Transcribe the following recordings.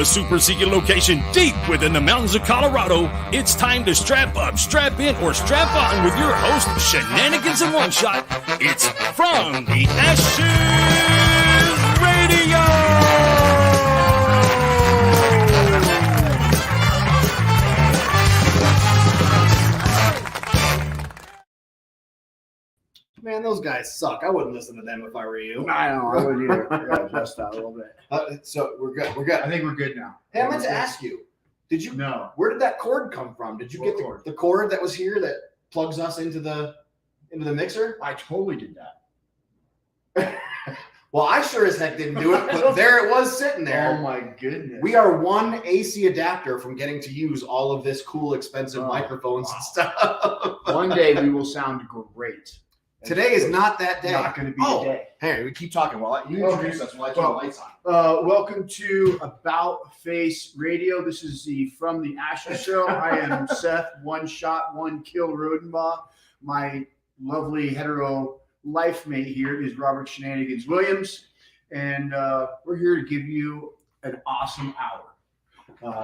super secret location deep within the mountains of Colorado, it's time to strap up, strap in, or strap on with your host, Shenanigans in One Shot. It's From the Ashes Radio! Man, those guys suck. I wouldn't listen to them if I were you. I know, I wouldn't either. I gotta adjust that a little bit. So we're good. We're good. I think we're good now. Hey, I meant to ask you. Did you? No. Where did that cord come from? Did you What get cord? the cord that was here that plugs us into the mixer? I totally did that. Well, I sure as heck didn't do it, but there it was sitting there. Oh my goodness. We are one AC adapter from getting to use all of this cool, expensive microphones and stuff. One day we will sound great. Today is not that day. Not going to be the day. Hey, we keep talking while you introduce us while I turn the lights on. Welcome to About Face Radio. This is the From the Ashes show. I am Seth, one shot, one kill Rodenbaugh. My lovely hetero life mate here is Robert Shenanigans Williams, and we're here to give you an awesome hour.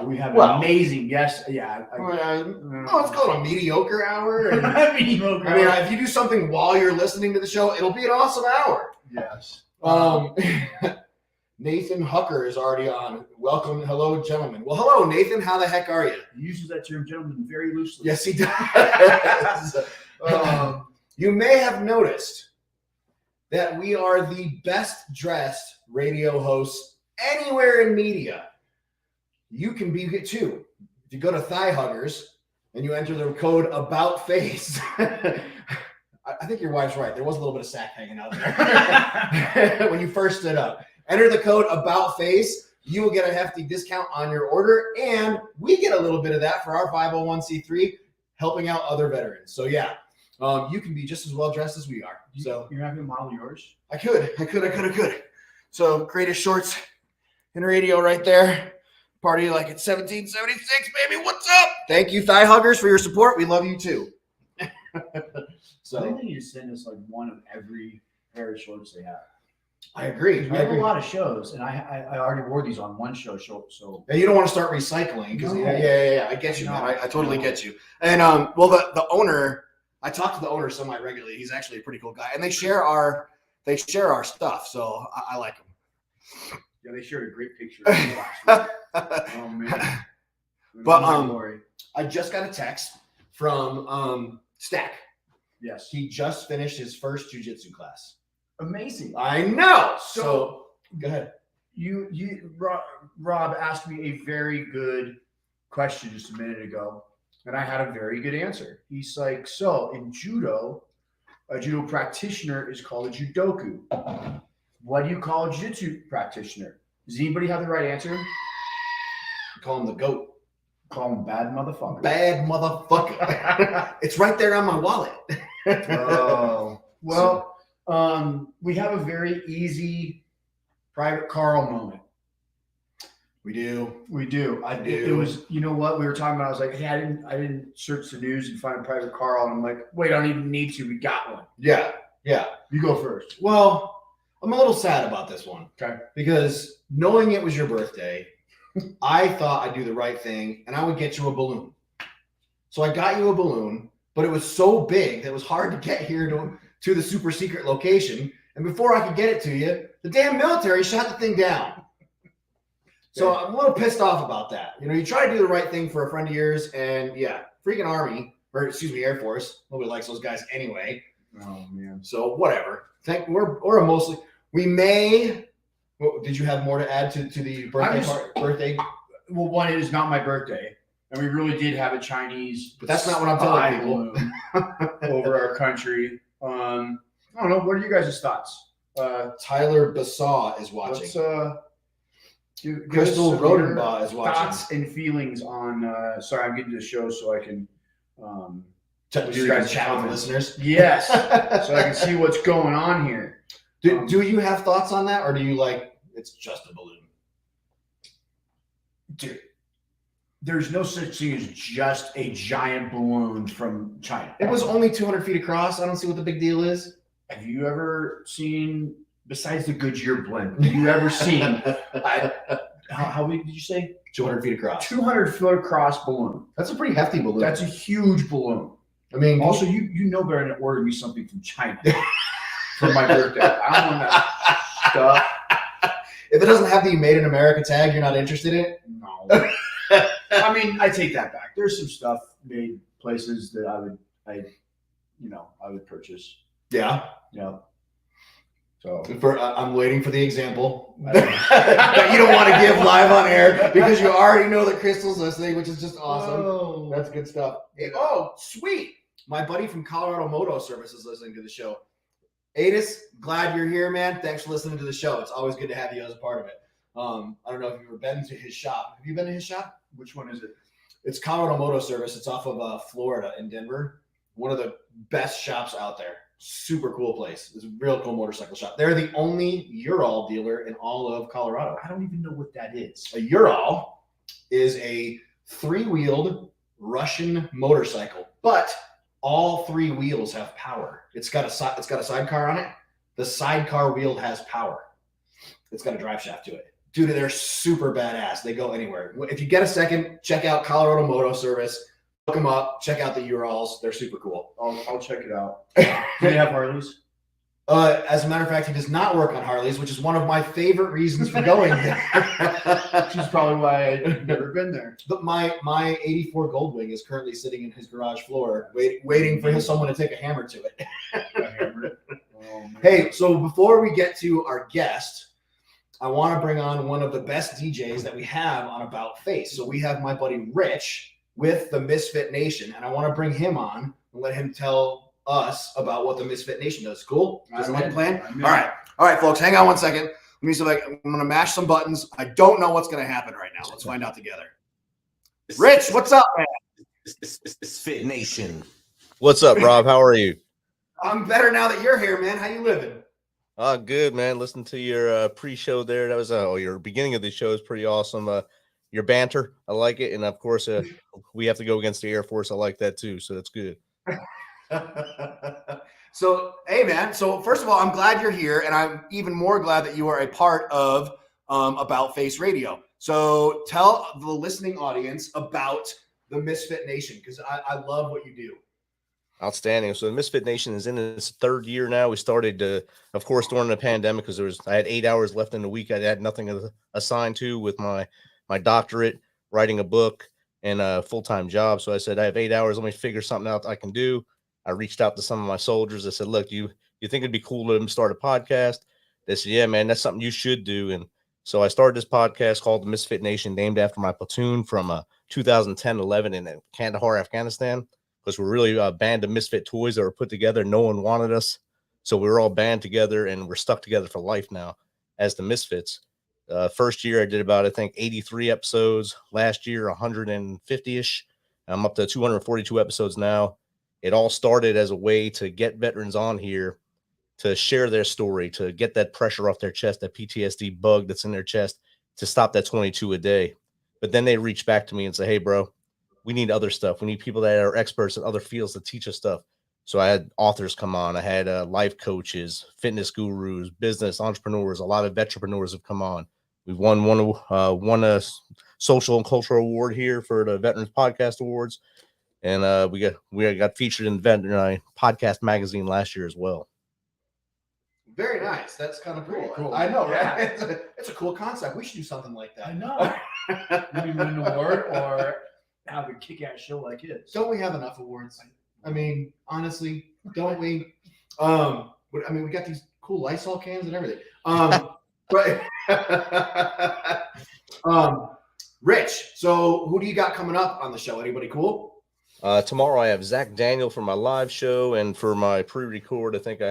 We have an amazing guest. Yeah. Let's call it a mediocre hour. Mediocre. I mean, if you do something while you're listening to the show, it'll be an awesome hour. Yes. Nathan Hucker is already on. Welcome. Hello, gentlemen. Well, hello, Nathan. How the heck are you? He uses that term gentleman very loosely. Yes, he does. You may have noticed that we are the best dressed radio hosts anywhere in media. You can be it too. If you go to Thigh Huggers and you enter the code About Face, I think your wife's right. There was a little bit of sack hanging out there when you first stood up. Enter the code About Face. You will get a hefty discount on your order, and we get a little bit of that for our 501c3, helping out other veterans. So yeah, you can be just as well dressed as we are. So you're not going to model yours? I could. So greatest shorts in radio right there. Party like it's 1776, baby. What's up? Thank you, Thigh Huggers, for your support. We love you too. So I think they need to send us like one of every pair of shorts they have. I agree. We have a lot of shows, and I already wore these on one show. So and you don't want to start recycling because yeah. I get you, man. I totally get you. And the owner, I talk to the owner semi regularly. He's actually a pretty cool guy, and they share our stuff. So I like him. Yeah, they shared a great picture of me last week. Oh man! But I just got a text from Stack. Yes, he just finished his first jiu-jitsu class. Amazing! I know. So go ahead. Rob asked me a very good question just a minute ago, and I had a very good answer. He's like, so in judo, a judo practitioner is called a judoku. What do you call a jiu-jitsu practitioner? Does anybody have the right answer? Call him the GOAT. Call him bad motherfucker. Bad motherfucker. It's right there on my wallet. Oh. Well, we have a very easy Private Carl moment. We do. It was, you know what we were talking about? I was like, hey, I didn't search the news and find Private Carl. And I'm like, wait, I don't even need to. We got one. Yeah. You go first. Well, I'm a little sad about this one. Okay. Because knowing it was your birthday, I thought I'd do the right thing and I would get you a balloon. So I got you a balloon, but it was so big that it was hard to get here to the super secret location. And before I could get it to you, the damn military shot the thing down. So I'm a little pissed off about that. You know, you try to do the right thing for a friend of yours, and yeah, freaking Air Force. Nobody likes those guys anyway. Oh man. So whatever. We're mostly. We may. Well, did you have more to add to the birthday? Well, one, it is not my birthday, and we really did have a Chinese. But that's not what I'm telling people. Over our country. I don't know. What are you guys' thoughts? Tyler Basaw is watching. Crystal Rodenbaugh is watching. Thoughts and feelings on. Sorry, I'm getting to the show so I can. You guys chat with the listeners. Yes, so I can see what's going on here. Do you have thoughts on that, or do you like it's just a balloon? Dude, there's no such thing as just a giant balloon from China. It was only 200 feet across. I don't see what the big deal is. Have you ever seen, besides the Goodyear blimp, have you ever seen How big did you say? 200 feet across. 200-foot across balloon. That's a pretty hefty balloon. That's a huge balloon. I mean, also, you know better than to order me something from China for my birthday. I don't want that stuff. If it doesn't have the Made in America tag, you're not interested in it? No. I mean, I take that back. There's some stuff made places that I would purchase. Yeah. Yeah. So I'm waiting for the example that you don't want to give live on air because you already know that Crystal's listening, which is just awesome. Oh. That's good stuff. Hey, oh, sweet. My buddy from Colorado Moto Service is listening to the show. Adis, glad you're here, man. Thanks for listening to the show. It's always good to have you as a part of it. I don't know if you've ever been to his shop. Have you been to his shop? Which one is it? It's Colorado Moto Service. It's off of Florida in Denver. One of the best shops out there. Super cool place. It's a real cool motorcycle shop. They're the only Ural dealer in all of Colorado. I don't even know what that is. A Ural is a 3-wheeled Russian motorcycle, but all 3 wheels have power. It's got a sidecar on it. The sidecar wheel has power. It's got a drive shaft to it. Dude, they're super badass. They go anywhere. If you get a second, check out Colorado Moto Service. Look them up. Check out the Urals. They're super cool. I'll check it out. Do they have Harleys? As a matter of fact, he does not work on Harleys, which is one of my favorite reasons for going there. Which is probably why I've never been there. But my 84 Goldwing is currently sitting in his garage floor, waiting for someone to take a hammer to it. Oh, hey, so before we get to our guest, I want to bring on one of the best DJs that we have on About Face. So we have my buddy Rich with the Misfit Nation, and I want to bring him on and let him tell us about what the Misfit Nation does. Cool? Does it like a plan? All right, folks, hang on one second. Let me see if I'm going to mash some buttons. I don't know what's going to happen right now. Let's find out together. Rich, what's up, man? It's Fit Nation. What's up, Rob? How are you? I'm better now that you're here, man. How you living? Good, man. Listen to your pre-show there. That was your beginning of the show is pretty awesome. Your banter, I like it, and of course, we have to go against the Air Force. I like that too, so that's good. So, hey, man. So, first of all, I'm glad you're here, and I'm even more glad that you are a part of About Face Radio. So, tell the listening audience about the Misfit Nation because I love what you do. Outstanding. So, the Misfit Nation is in its 3rd year now. We started, of course, during the pandemic because I had 8 hours left in the week. I had nothing assigned to with my doctorate, writing a book, and a full-time job. So I said, I have 8 hours. Let me figure something out I can do. I reached out to some of my soldiers. I said, look, you think it'd be cool to start a podcast? They said, yeah, man, that's something you should do. And so I started this podcast called The Misfit Nation, named after my platoon from 2010-11 in Kandahar, Afghanistan, because we're really a band of misfit toys that were put together. No one wanted us. So we were all band together, and we're stuck together for life now as the Misfits. First year I did about, I think, 83 episodes. Last year, 150-ish. I'm up to 242 episodes now. It all started as a way to get veterans on here to share their story, to get that pressure off their chest, that PTSD bug that's in their chest, to stop that 22 a day. But then they reach back to me and say, hey, bro, we need other stuff. We need people that are experts in other fields to teach us stuff. So I had authors come on. I had life coaches, fitness gurus, business entrepreneurs. A lot of veteranpreneurs have come on. We've won a social and cultural award here for the Veterans Podcast Awards, and we got featured in the Veterinary Podcast magazine last year as well. Very nice. That's kind of cool. I know, right? It's a cool concept. We should do something like that. I know. Maybe win an award or have a kick-ass show like his. Don't we have enough awards? I mean, honestly, don't we? I mean, we got these cool Lysol cans and everything. But Rich, so who do you got coming up on the show? Anybody cool? Tomorrow I have Zach Daniel for my live show, and for my pre-record, I think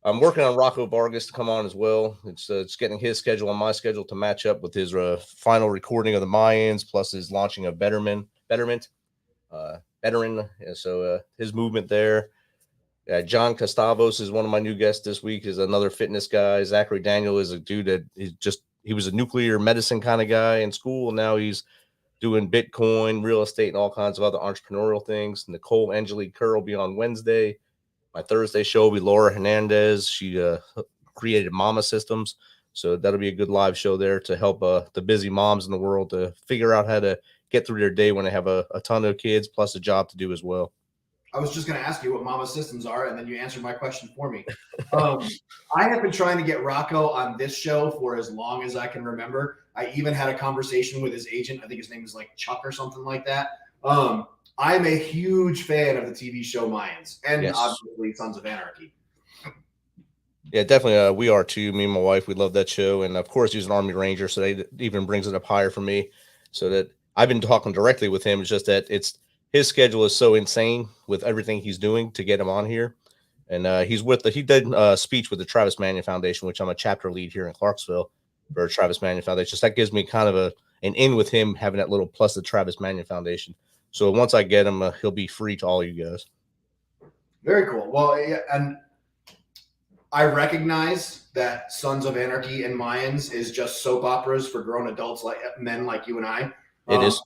I'm working on Rocco Vargas to come on as well. It's getting his schedule and my schedule to match up with his final recording of the Mayans, plus his launching of Veteran. So his movement there. John Costavos is one of my new guests this week. Is another fitness guy. Zachary Daniel is a dude that he was a nuclear medicine kind of guy in school. Now he's doing Bitcoin, real estate, and all kinds of other entrepreneurial things. Nicole Angelique Kerr will be on Wednesday. My Thursday show will be Laura Hernandez. She created Mama Systems. So that'll be a good live show there to help the busy moms in the world to figure out how to get through their day when they have a ton of kids plus a job to do as well. I was just going to ask you what Mama Systems are, and then you answered my question for me. I have been trying to get Rocco on this show for as long as I can remember. I even had a conversation with his agent. I think his name is like Chuck or something like that. I'm a huge fan of the TV show Mayans and obviously Sons of Anarchy. Yeah, definitely. We are too. Me and my wife, we love that show. And of course, he's an Army Ranger, so that even brings it up higher for me. So that I've been talking directly with him. It's just that his schedule is so insane with everything he's doing to get him on here. And he did a speech with the Travis Manion Foundation, which I'm a chapter lead here in Clarksville for Travis Manion Foundation. So that gives me kind of an in with him having that little plus the Travis Manion Foundation. So once I get him, he'll be free to all you guys. Very cool. Well, yeah, and I recognize that Sons of Anarchy and Mayans is just soap operas for grown adults, like men like you and I. It is.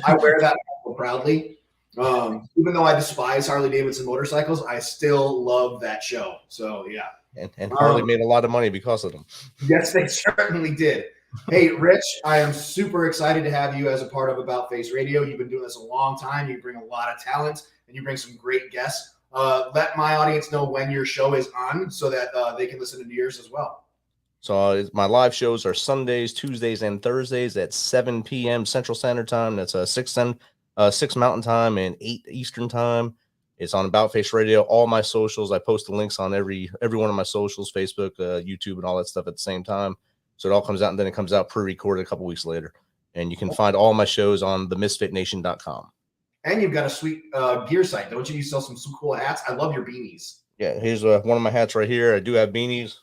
I wear that proudly. Even though I despise Harley Davidson motorcycles, I still love that show. So yeah. And Harley made a lot of money because of them. Yes, they certainly did. Hey, Rich, I am super excited to have you as a part of About Face Radio. You've been doing this a long time. You bring a lot of talent, and you bring some great guests. Let my audience know when your show is on so that they can listen to yours as well. So my live shows are Sundays, Tuesdays, and Thursdays at 7 p.m. Central Standard Time. That's 6 Mountain Time and 8 Eastern Time. It's on About Face Radio. All my socials, I post the links on every one of my socials, Facebook, YouTube, and all that stuff at the same time. So it all comes out, and then it comes out pre-recorded a couple weeks later. And you can find all my shows on themisfitnation.com. And you've got a sweet gear site, don't you? You sell some cool hats. I love your beanies. Yeah, here's one of my hats right here. I do have beanies.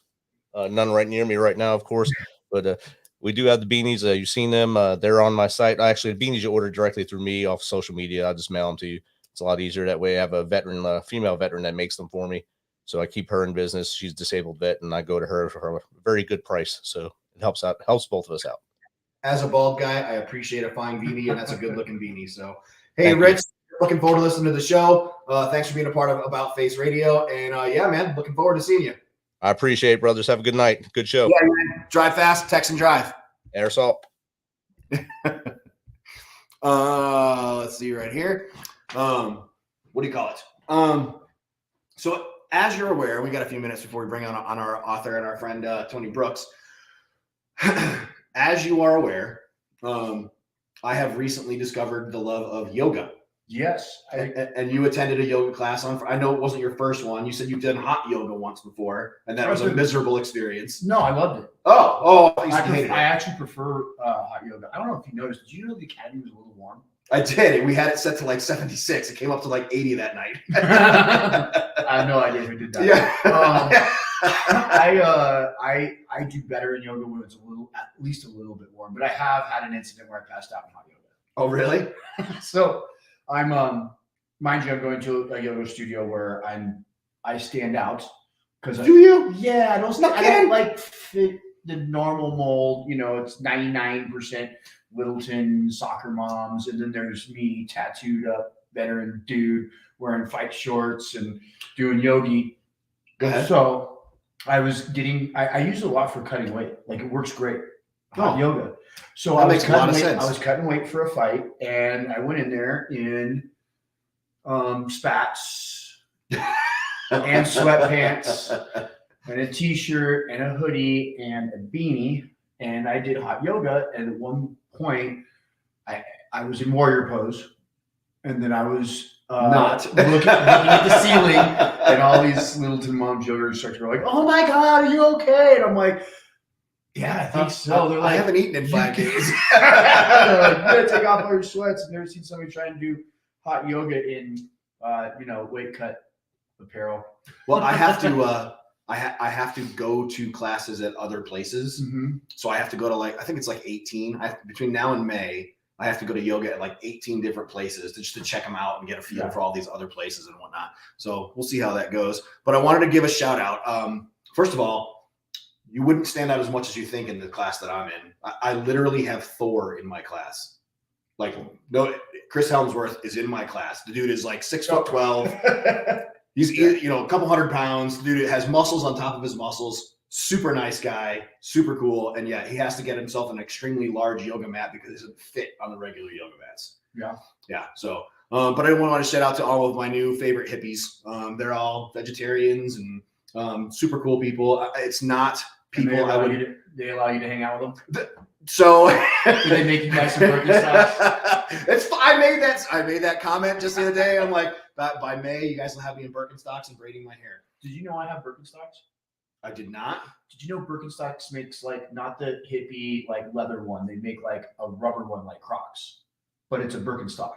None right near me right now, of course. But we do have the beanies. You've seen them. They're on my site. Actually, the beanies you order directly through me off social media. I'll just mail them to you. It's a lot easier that way. I have a female veteran that makes them for me. So I keep her in business. She's a disabled vet, and I go to her for a very good price. So it helps both of us out. As a bald guy, I appreciate a fine beanie, and that's a good-looking beanie. So, hey, Rich, looking forward to listening to the show. Thanks for being a part of About Face Radio. And, yeah, man, looking forward to seeing you. I appreciate it, brothers. Have a good night. Good show. Yeah, man. Drive fast, text and drive. Air salt. Let's see right here. What do you call it? So as you're aware, we got a few minutes before we bring on our author and our friend Tony Brooks. As you are aware, I have recently discovered the love of yoga. Yes. And you attended a yoga class I know it wasn't your first one. You said you've done hot yoga once before, and that was a miserable experience. No, I loved it. I actually prefer hot yoga. I don't know if you noticed. Did you know the academy was a little warm? I did. We had it set to like 76. It came up to like 80 that night. I have no idea who did that. Yeah. I do better in yoga when it's at least a little bit warm. But I have had an incident where I passed out in hot yoga. Oh, really? So I'm mind you, I'm going to a yoga studio where I stand out because do you? Yeah, I don't like fit the normal mold. You know, it's 99% Littleton soccer moms, and then there's me, tattooed up veteran dude wearing fight shorts and doing yogi. Go ahead. So I was I use it a lot for cutting weight. Like it works great. Hot yoga. So that makes a lot of sense. I was cutting weight for a fight, and I went in there in spats and sweatpants and a t-shirt and a hoodie and a beanie, and I did hot yoga. And at one point, I was in warrior pose, and then I was not looking at the ceiling, and all these Littleton mom joggers start to go like, "Oh my God, are you okay?" And I'm like, "Yeah, I think so." They're like, I haven't eaten in 5 days. They're like, "You gotta take off all your sweats." I've never seen somebody try and do hot yoga in, weight cut apparel. Well, I have to. I have to go to classes at other places. Mm-hmm. So I have to go to I think it's like 18. Between now and May, I have to go to yoga at like 18 different places just to check them out and get a feel for all these other places and whatnot. So we'll see how that goes. But I wanted to give a shout out. First of all, you wouldn't stand out as much as you think in the class that I'm in. I literally have Thor in my class. No, Chris Helmsworth is in my class. The dude is like 6'12". He's a couple 100 pounds. The dude has muscles on top of his muscles. super nice guy, super cool. And yeah, he has to get himself an extremely large yoga mat because it doesn't fit on the regular yoga mats. Yeah. Yeah. So, but I want to shout out to all of my new favorite hippies. They're all vegetarians and super cool people. It's not people I would. They allow you to hang out with them. So do they make you guys some Birkenstocks? I made that comment just the other day. I'm like, by May, you guys will have me in Birkenstocks and braiding my hair. Did you know I have Birkenstocks? I did not. Did you know Birkenstocks makes like not the hippie like leather one? They make like a rubber one like Crocs, but it's a Birkenstock.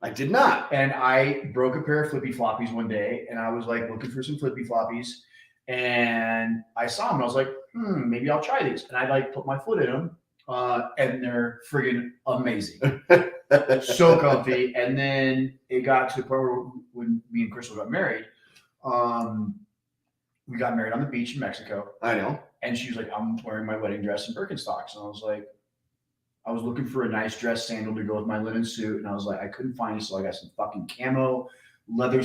I did not. And I broke a pair of flippy floppies one day, and I was like looking for some flippy floppies, and I saw them. And I was like, maybe I'll try these. And I like put my foot in them, and they're friggin' amazing, so comfy. And then it got to the point where when me and Crystal got married, we got married on the beach in Mexico. I know. And she was like, I'm wearing my wedding dress and Birkenstocks. And I was like, I was looking for a nice dress sandal to go with my linen suit. And I was like, I couldn't find it. So I got some fucking camo, leather,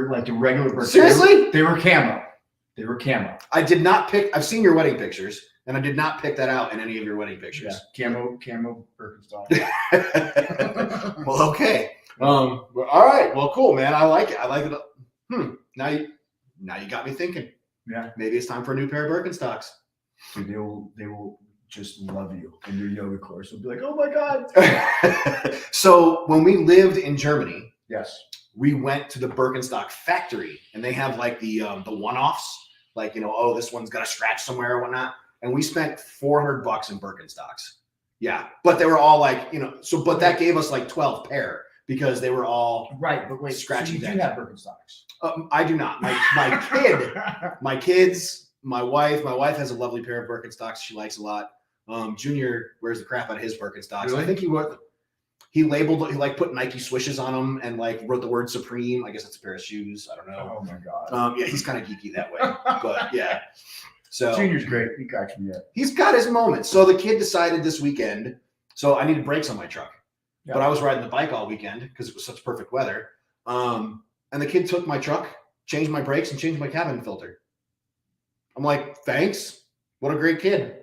like the regular Birkenstocks. Seriously? They were camo. They were camo. I did not pick. I've seen your wedding pictures, and I did not pick that out in any of your wedding pictures. Yeah, camo Birkenstocks. Well, okay. All right. Well, cool, man. I like it. I like it. Now you got me thinking. Yeah. Maybe it's time for a new pair of Birkenstocks. Dude, they will just love you in your yoga course. They'll be like, oh my God. So when we lived in Germany, yes, we went to the Birkenstock factory, and they have like the one-offs, like, this one's got a scratch somewhere or whatnot. And we spent $400 in Birkenstocks. Yeah. But they were all like, but that gave us like 12 pair because they were all right. But wait, scratchy. So you do have Birkenstocks. I do not. My kids, my wife has a lovely pair of Birkenstocks she likes a lot. Junior wears the crap out of his Birkenstocks. Really? I think he like put Nike swishes on them and like wrote the word Supreme. I guess it's a pair of shoes. I don't know. Oh my God. Yeah, he's kind of geeky that way. But yeah. So Junior's great. He cracks me up. He's got his moments. So the kid decided this weekend. So I needed brakes on my truck. Yeah. But I was riding the bike all weekend because it was such perfect weather. And the kid took my truck, changed my brakes, and changed my cabin filter. I'm like, thanks. What a great kid.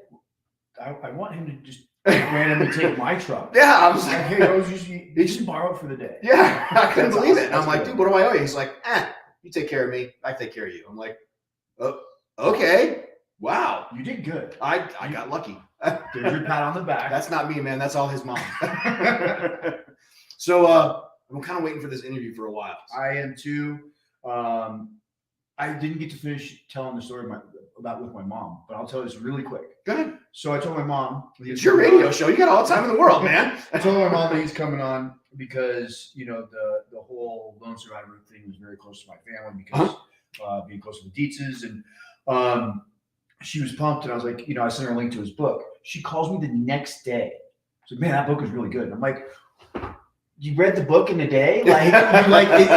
I want him to just randomly take my truck. Yeah, I was like, hey, he just borrow it for the day. Yeah, I couldn't believe it. And I'm like, dude, what do I owe you? He's like, you take care of me. I take care of you. I'm like, oh, okay. Wow. You did good. I got lucky. There's your pat on the back. That's not me, man. That's all his mom. So I'm kind of waiting for this interview for a while. I am too. I didn't get to finish telling the story with my mom, but I'll tell this really quick. Go ahead. So I told my mom. It's your radio show. You got all the time in the world, man. I told my mom that he's coming on because, the whole lone survivor thing was very close to my family because being close to the Dietzes. And she was pumped. And I was like, I sent her a link to his book. She calls me the next day. She's like, man, that book is really good. And I'm like, you read the book in a day? Like,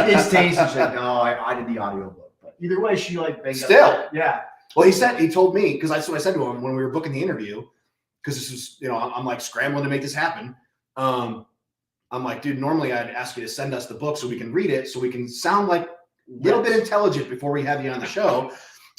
it's tasty. She's like, no, I did the audio book. But either way, she banged still up. Yeah. Well, he told me, because that's what I said to him when we were booking the interview, because this is, I'm like scrambling to make this happen. I'm like, dude, normally I'd ask you to send us the book so we can read it, so we can sound like a little bit intelligent before we have you on the show.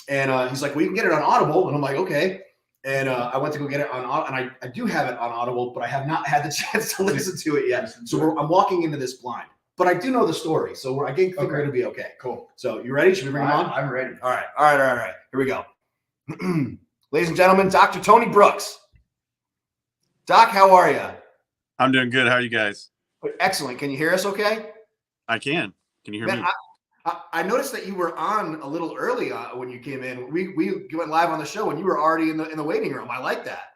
And he's like, well, you can get it on Audible. And I'm like, okay. And I went to go get it on Audible, and I do have it on Audible, but I have not had the chance to listen to it yet. So I'm walking into this blind. But I do know the story, so I think we're going to be okay. Cool. So you ready? Should we bring him on? I'm ready. All right. Here we go. Ladies and gentlemen, Dr. Tony Brooks. Doc, how are you? I'm doing good. How are you guys? Excellent. Can you hear us okay? I can. Can you hear me? I noticed that you were on a little early when you came in. We went live on the show and you were already in the waiting room. I like that.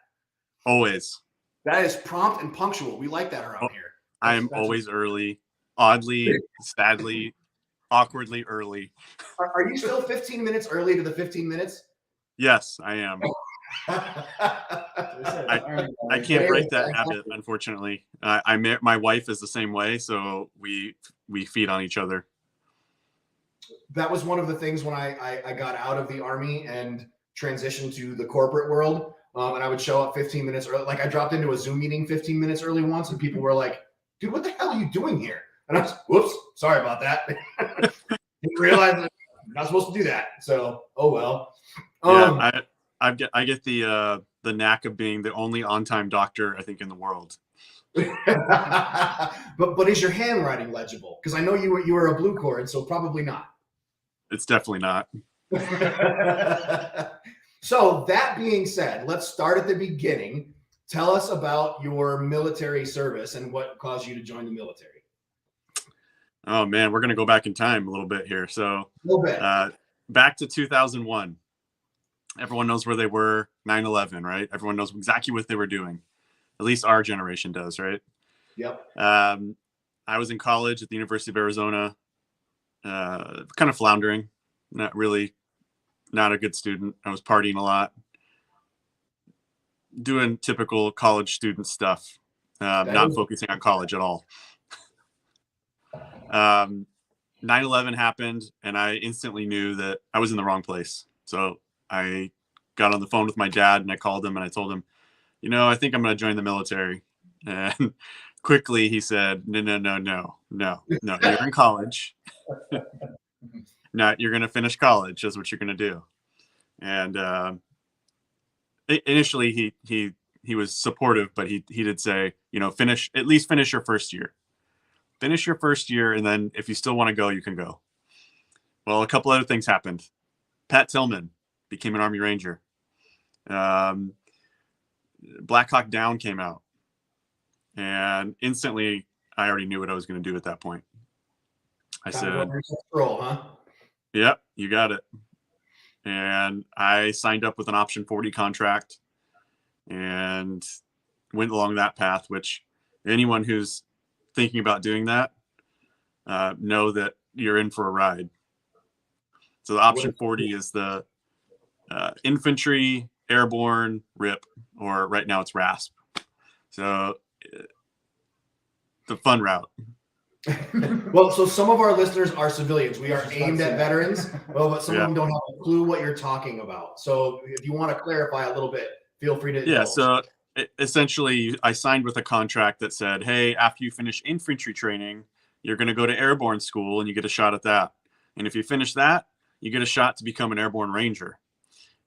Always. That is prompt and punctual. We like that around here. I am always early. Oddly, sadly, awkwardly early. Are you still 15 minutes early to the 15 minutes? Yes, I am. I can't break that habit, unfortunately. My wife is the same way, so we feed on each other. That was one of the things when I got out of the Army and transitioned to the corporate world, and I would show up 15 minutes early. Like I dropped into a Zoom meeting 15 minutes early once, and people were like, dude, what the hell are you doing here? And I was, whoops, sorry about that. Didn't realize that I'm not supposed to do that. So, oh well. Yeah, I get the knack of being the only on-time doctor I think in the world. but is your handwriting legible? Because I know you were a blue cord, so probably not. It's definitely not. So that being said, let's start at the beginning. Tell us about your military service and what caused you to join the military. Oh man, we're gonna go back in time a little bit here. So A little bit. Back to 2001. Everyone knows where they were. 9/11, right? Everyone knows exactly what they were doing. At least our generation does, right? Yep. I was in college at the University of Arizona, kind of floundering, not a good student. I was partying a lot, doing typical college student stuff, not focusing on college at all. 9/11 happened, and I instantly knew that I was in the wrong place. So I got on the phone with my dad, and I called him, and I told him, I think I'm going to join the military. And quickly he said, no, you're in college. No, you're going to finish college. That's what you're going to do. And initially he was supportive, but he did say, finish your first year. Finish your first year, and then if you still want to go, you can go. Well, a couple other things happened. Pat Tillman became an Army Ranger. Black Hawk Down came out. And instantly, I already knew what I was going to do at that point. I said, roll, huh? Yep, you got it. And I signed up with an option 40 contract and went along that path, which anyone who's thinking about doing that, know that you're in for a ride. So the option 40 is the infantry, airborne, RIP, or right now it's RASP. So the fun route. Well, so some of our listeners are civilians. We are aimed at veterans, but some of them don't have a clue what you're talking about. So if you want to clarify a little bit, feel free to. Yeah. So essentially, I signed with a contract that said, hey, after you finish infantry training, you're going to go to airborne school and you get a shot at that. And if you finish that, you get a shot to become an airborne ranger.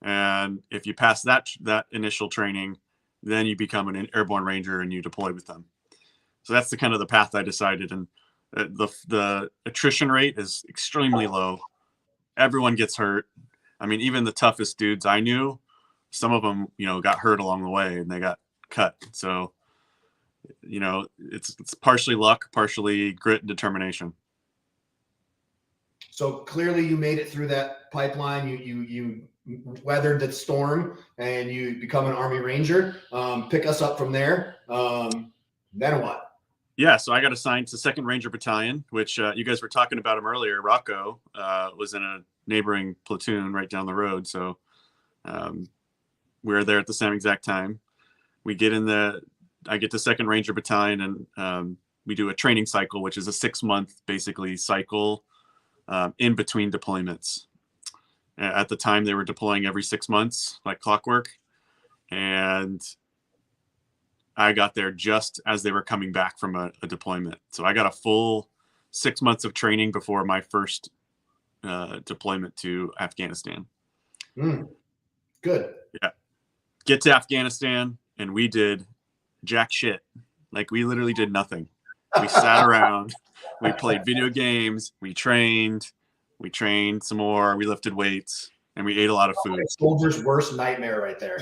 And if you pass that initial training, then you become an airborne ranger and you deploy with them. So that's the kind of the path I decided. And the attrition rate is extremely low. Everyone gets hurt. I mean, even the toughest dudes I knew, some of them, got hurt along the way and they got cut. So, it's partially luck, partially grit and determination. So clearly you made it through that pipeline. You weathered the storm and you become an Army Ranger. Pick us up from there. Then what? Yeah, so I got assigned to 2nd Ranger Battalion, which you guys were talking about him earlier. Rocco was in a neighboring platoon right down the road. So we were there at the same exact time. I get to 2nd Ranger Battalion, and we do a training cycle, which is a 6-month basically cycle in between deployments. At the time, they were deploying every 6 months, like clockwork. And I got there just as they were coming back from a deployment. So I got a full 6 months of training before my first deployment to Afghanistan. Good. Yeah. Get to Afghanistan, and we did jack shit. Like, we literally did nothing. We sat around, we played video games, we trained some more, we lifted weights, and we ate a lot of food. Soldier's worst nightmare right there.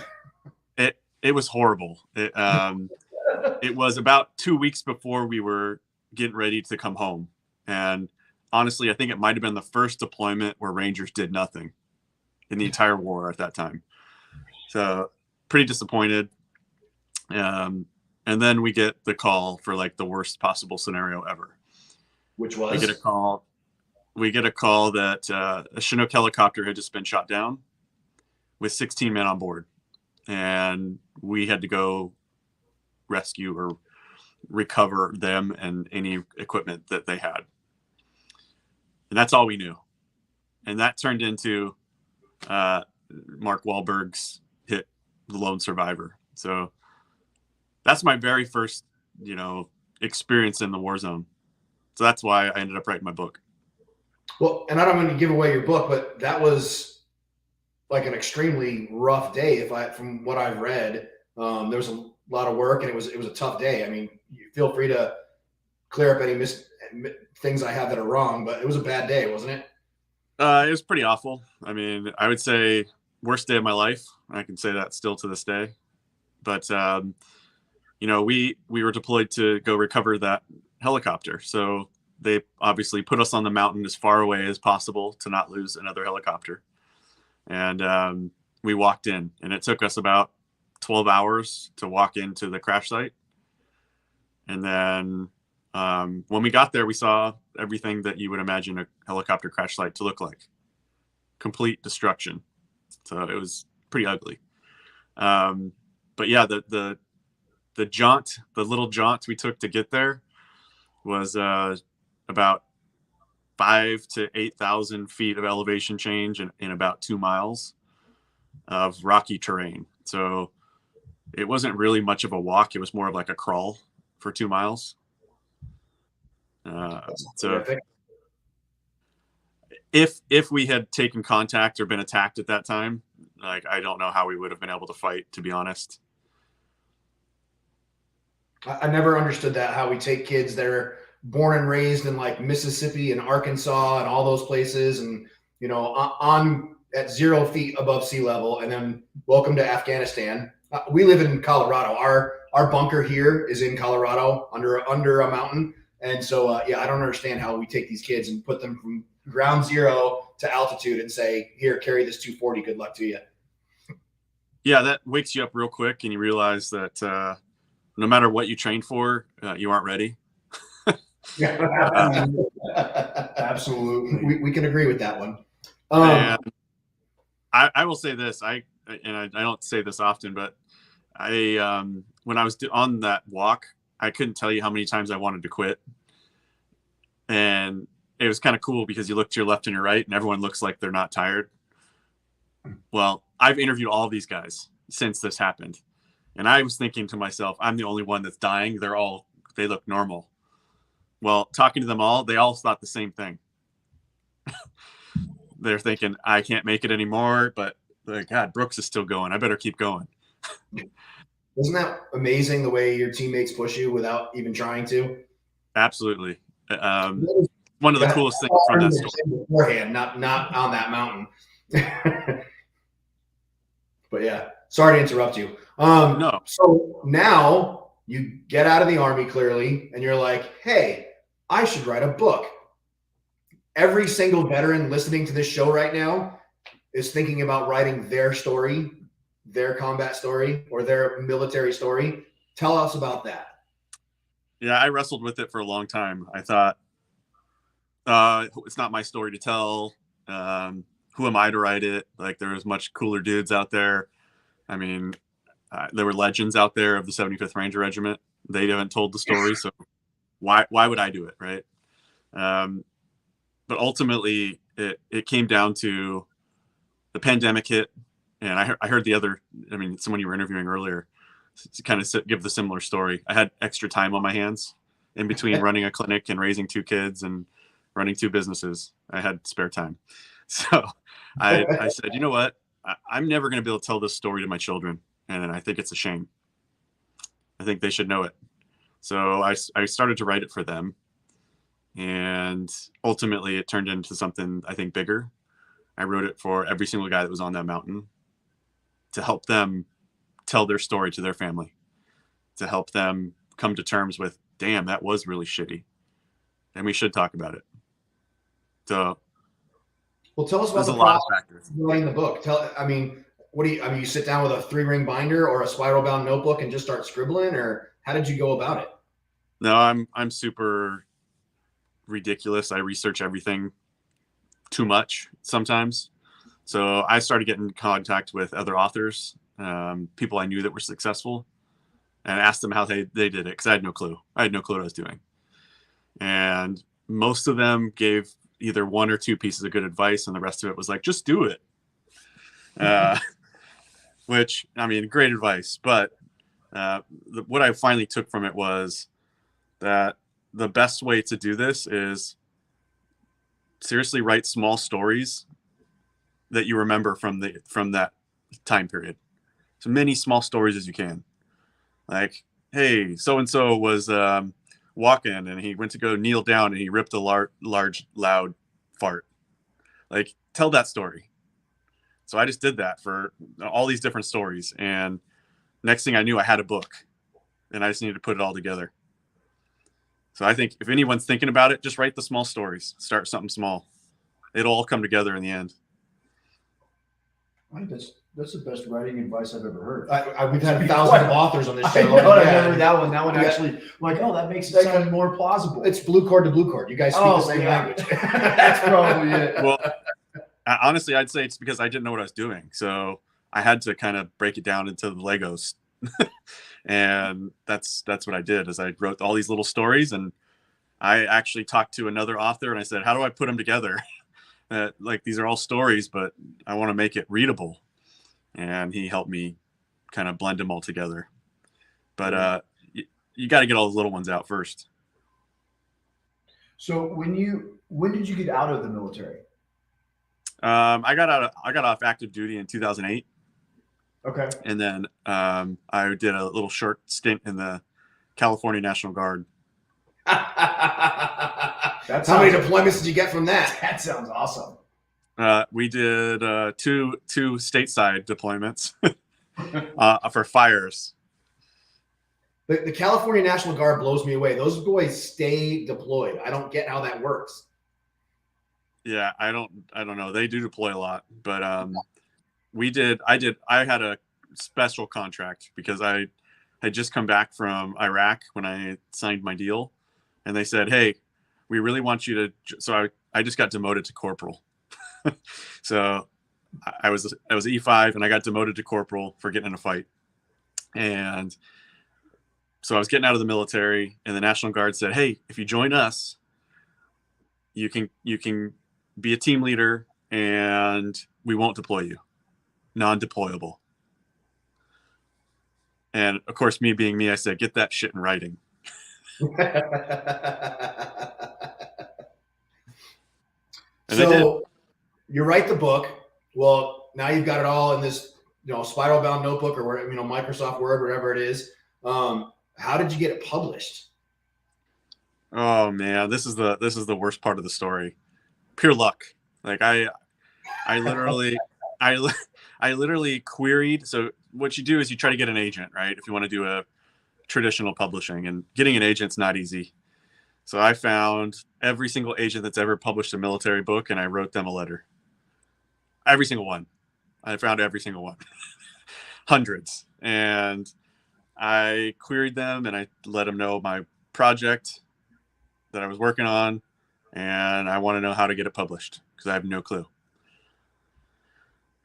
It was horrible. It was about 2 weeks before we were getting ready to come home. And honestly, I think it might have been the first deployment where Rangers did nothing in the entire war at that time. So pretty disappointed. And then we get the call for like the worst possible scenario ever. Which was? We get a call that a Chinook helicopter had just been shot down with 16 men on board. And we had to go rescue or recover them and any equipment that they had. And that's all we knew. And that turned into Mark Wahlberg's hit, The Lone Survivor. So that's my very first, experience in the war zone. So that's why I ended up writing my book. Well, and I don't want to give away your book, but that was like an extremely rough day. From what I've read, there was a lot of work and it was a tough day. I mean, you feel free to clear up any things I have that are wrong, but it was a bad day, wasn't it? It was pretty awful. I mean, I would say worst day of my life. I can say that still to this day. But you know, we were deployed to go recover that helicopter. So they obviously put us on the mountain as far away as possible to not lose another helicopter. And we walked in, and it took us about 12 hours to walk into the crash site. And then when we got there, we saw everything that you would imagine a helicopter crash site to look like. Complete destruction. So it was pretty ugly. But yeah, the jaunt, the little jaunt we took to get there was about 5,000 to 8,000 feet of elevation change in about 2 miles of rocky terrain. So it wasn't really much of a walk. It was more of like a crawl for 2 miles. So if we had taken contact or been attacked at that time, like, I don't know how we would have been able to fight, to be honest. I never understood that, how we take kids that are born and raised in like Mississippi and Arkansas and all those places, and you know, on at 0 feet above sea level, and then welcome to Afghanistan. We live in Colorado. Our bunker here is in Colorado under a mountain, and so yeah, I don't understand how we take these kids and put them from ground zero to altitude and say, here, carry this 240. Good luck to you. Yeah, that wakes you up real quick, and you realize that no matter what you train for, you aren't ready. Absolutely. We can agree with that one. And I will say this, I don't say this often, but when I was on that walk, I couldn't tell you how many times I wanted to quit. And it was kind of cool because you look to your left and your right and everyone looks like they're not tired. Well, I've interviewed all these guys since this happened. And I was thinking to myself, I'm the only one that's dying. They look normal. Well, talking to them all, they all thought the same thing. They're thinking, I can't make it anymore, but God, Brooks is still going. I better keep going. Isn't that amazing, the way your teammates push you without even trying to? Absolutely. One of the coolest things from that story. Beforehand, not on that mountain. But yeah, sorry to interrupt you. No. So now you get out of the Army, clearly, and you're like, hey, I should write a book. Every single veteran listening to this show right now is thinking about writing their story, their combat story, or their military story. Tell us about that. Yeah, I wrestled with it for a long time. I thought, it's not my story to tell. Who am I to write it? Like, there was much cooler dudes out there. I mean, there were legends out there of the 75th Ranger Regiment. They haven't told the story, so why would I do it, right? But ultimately, it came down to the pandemic hit, and I heard someone you were interviewing earlier, to kind of give the similar story. I had extra time on my hands in between running a clinic and raising 2 kids and running 2 businesses. I had spare time. So I said, you know what? I'm never going to be able to tell this story to my children. And I think it's a shame. I think they should know it. So I started to write it for them. And ultimately it turned into something, I think, bigger. I wrote it for every single guy that was on that mountain to help them tell their story to their family, to help them come to terms with, damn, that was really shitty, and we should talk about it. So, well, tell us about the process of writing the book. You sit down with a 3-ring binder or a spiral bound notebook and just start scribbling, or how did you go about it? No, I'm super ridiculous. I research everything too much sometimes. So I started getting in contact with other authors, people I knew that were successful, and asked them how they did it, because I had no clue. I had no clue what I was doing. And most of them gave either 1 or 2 pieces of good advice, and the rest of it was like, just do it. Which, I mean, great advice. But what I finally took from it was that the best way to do this is seriously write small stories that you remember from that time period. So many small stories as you can. Like, hey, so and so was walking and he went to go kneel down and he ripped a large loud fart. Like, tell that story. So I just did that for all these different stories, and next thing I knew, I had a book, and I just needed to put it all together. So I think if anyone's thinking about it, just write the small stories. Start something small. It'll all come together in the end. I think that's the best writing advice I've ever heard. We've had thousands of authors on this show. I know, Yeah. I've never heard that one. That one Yeah. actually, I'm like, oh, that makes it sound more plausible. It's blue cord to blue cord. You guys speak the same yeah. language. That's probably it. Well, honestly, I'd say it's because I didn't know what I was doing. So I had to kind of break it down into the Legos. And that's what I did, is I wrote all these little stories, and I actually talked to another author and I said, how do I put them together? Like, these are all stories, but I want to make it readable. And he helped me kind of blend them all together. But you got to get all the little ones out first. So when did you get out of the military? I got off active duty in 2008. Okay. And then I did a little short stint in the California National Guard. How many deployments did you get from that? That sounds awesome. We did two stateside deployments for fires. The California National Guard blows me away. Those boys stay deployed. I don't get how that works. Yeah, I don't know. They do deploy a lot, but I had a special contract because I had just come back from Iraq when I signed my deal, and they said, hey, we really want you to, so I just got demoted to corporal. So I was E5 and I got demoted to corporal for getting in a fight. And so I was getting out of the military, and the National Guard said, hey, if you join us, you can be a team leader and we won't deploy you. Non-deployable. And of course, me being me, I said, get that shit in writing. And so you write the book. Well, now you've got it all in this, spiral bound notebook or where, Microsoft Word, whatever it is. How did you get it published? Oh man, this is the worst part of the story. Pure luck. Like I literally queried. So what you do is you try to get an agent, right? If you want to do a traditional publishing, and getting an agent's not easy. So I found every single agent that's ever published a military book, and I wrote them a letter. Every single one. I found every single one. Hundreds. And I queried them and I let them know my project that I was working on, and I want to know how to get it published because I have no clue.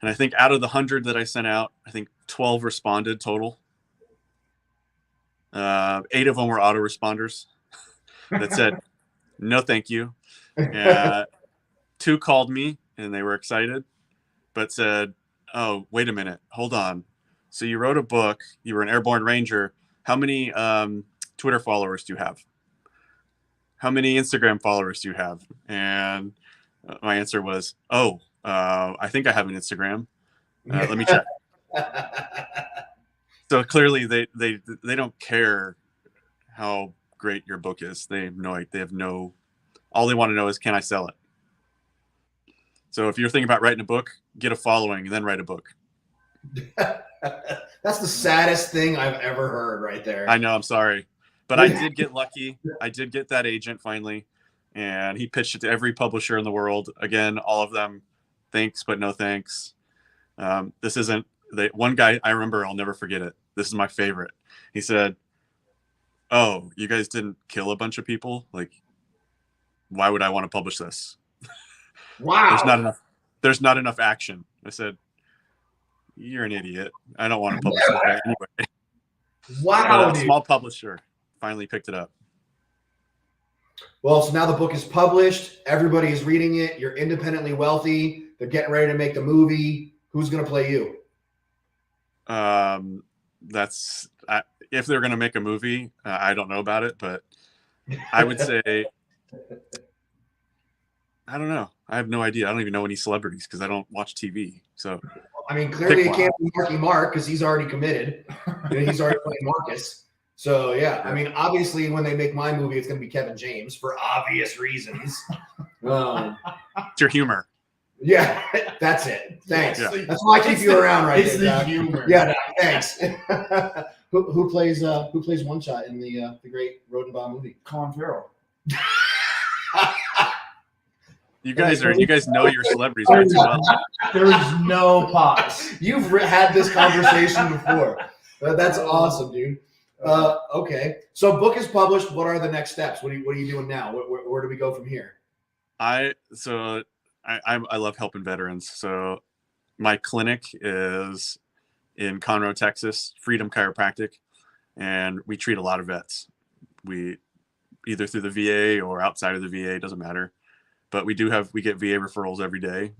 And I think out of the 100 that I sent out, I think 12 responded total. 8 of them were autoresponders that said, no, thank you. 2 called me and they were excited, but said, oh, wait a minute, hold on. So you wrote a book, you were an airborne ranger. How many Twitter followers do you have? How many Instagram followers do you have? And my answer was, I think I have an Instagram. Let me check. So clearly they don't care how great your book is. All they want to know is, can I sell it? So if you're thinking about writing a book, get a following and then write a book. That's the saddest thing I've ever heard right there. I know, I'm sorry. But I did get lucky. I did get that agent finally, and he pitched it to every publisher in the world. Again, all of them, thanks, but no thanks. This isn't one guy I remember, I'll never forget it. This is my favorite. He said, oh, you guys didn't kill a bunch of people? Like, why would I want to publish this? Wow. There's not enough action. I said, you're an idiot. I don't want to publish that anyway. Wow. But a small publisher finally picked it up. Well, so now the book is published. Everybody is reading it. You're independently wealthy. They're getting ready to make the movie. Who's going to play you? If they're going to make a movie, I don't know about it, but I would say I don't know. I have no idea. I don't even know any celebrities because I don't watch TV. So I mean, clearly Pick it can't be Marky Mark because he's already committed. He's already playing Marcus. So yeah, I mean, obviously, when they make my movie, it's going to be Kevin James for obvious reasons. it's your humor. Yeah, that's it. Thanks. Yeah. That's why I keep you around, right? It's there, the Doc. humor. Yeah, Doc, thanks. who plays One Shot in the great Rodenbaugh movie? Colin Farrell. You guys know your celebrities way too well. There is no pause. You've had this conversation before. That's awesome, dude. Okay, so book is published. What are the next steps? What are you doing now? Where do we go from here? I love helping veterans. So my clinic is in Conroe, Texas, Freedom Chiropractic, and we treat a lot of vets. We either through the VA or outside of the VA, it doesn't matter. But we get VA referrals every day.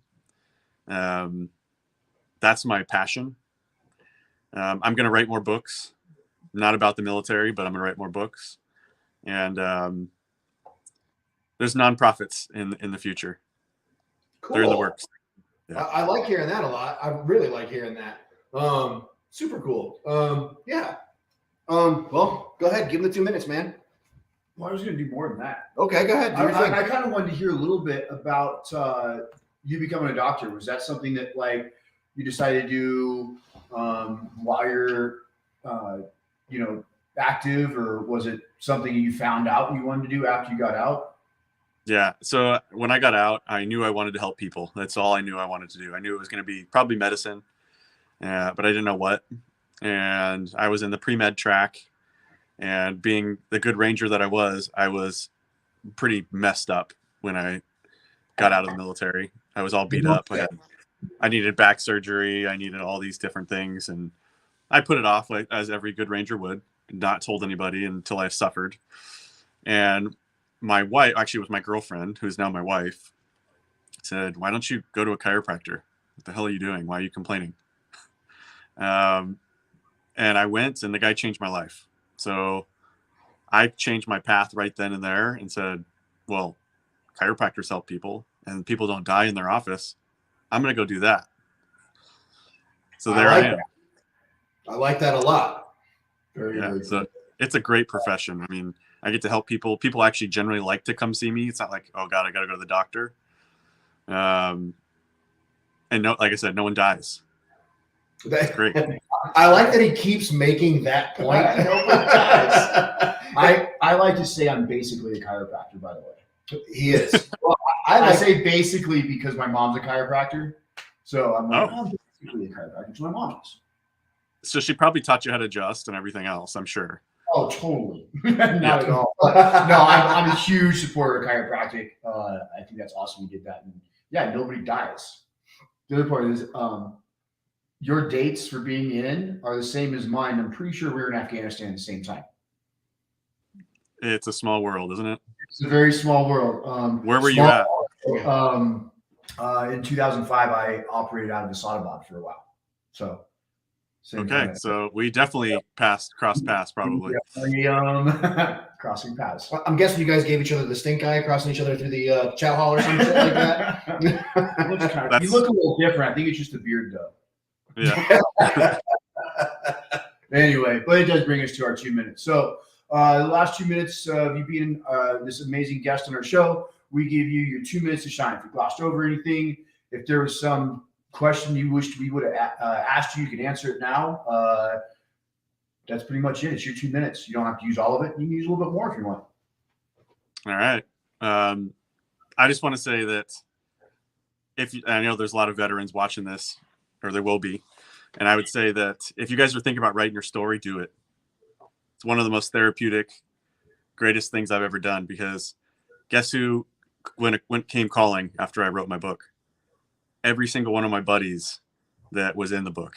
That's my passion. I'm going to write more books, not about the military, but I'm going to write more books. And there's nonprofits in the future. Cool. They're in the works. Yeah. I like hearing that a lot. I really like hearing that. Super cool. Yeah. Well, go ahead. Give them the 2 minutes, man. Well, I was going to do more than that. Okay, go ahead. Do your thing. I kind of wanted to hear a little bit about you becoming a doctor. Was that something that like you decided to do while you're active, or was it something you found out you wanted to do after you got out? Yeah. So when I got out, I knew I wanted to help people. That's all I knew I wanted to do. I knew it was going to be probably medicine, but I didn't know what. And I was in the pre-med track, and being the good ranger that I was pretty messed up when I got out of the military. I was all beat up. I needed back surgery. I needed all these different things. And I put it off, like as every good ranger would, not told anybody until I suffered. And my wife, actually it was my girlfriend, who's now my wife, said, "Why don't you go to a chiropractor? What the hell are you doing? Why are you complaining?" And I went, and the guy changed my life. So I changed my path right then and there and said, well, chiropractors help people and people don't die in their office. I'm going to go do that. So there I am. I like that a lot. Very so it's a great profession. I mean, I get to help people. People actually generally like to come see me. It's not like, oh God, I got to go to the doctor. And no, like I said, no one dies. That's great. I like that he keeps making that point. I like to say I'm basically a chiropractor, by the way. He is. Well, I say basically because my mom's a chiropractor. So I'm like, I'm basically a chiropractor to my mom's. So she probably taught you how to adjust and everything else, I'm sure. Oh, totally. Not at all. But, no, I'm a huge supporter of chiropractic. I think that's awesome you did that. And yeah, nobody dies. The other part is your dates for being in are the same as mine. I'm pretty sure we were in Afghanistan at the same time. It's a small world, isn't it? It's a very small world. Where were you at? In 2005, I operated out of Asadabad for a while. So, okay, so we definitely crossed paths, probably. Crossing paths. I'm guessing you guys gave each other the stink eye, crossing each other through the chow hall or some shit like that. You look a little different. I think it's just a beard, though. Yeah. Anyway, but it does bring us to our 2 minutes. So the last 2 minutes of you being this amazing guest on our show, we give you your 2 minutes to shine. If you glossed over anything, if there was some question you wished we would have asked you, you can answer it now. That's pretty much it. It's your 2 minutes. You don't have to use all of it. You can use a little bit more if you want. All right. I just want to say that I know there's a lot of veterans watching this, or there will be. And I would say that if you guys are thinking about writing your story, do it. It's one of the most therapeutic, greatest things I've ever done, because guess who came calling after I wrote my book? Every single one of my buddies that was in the book.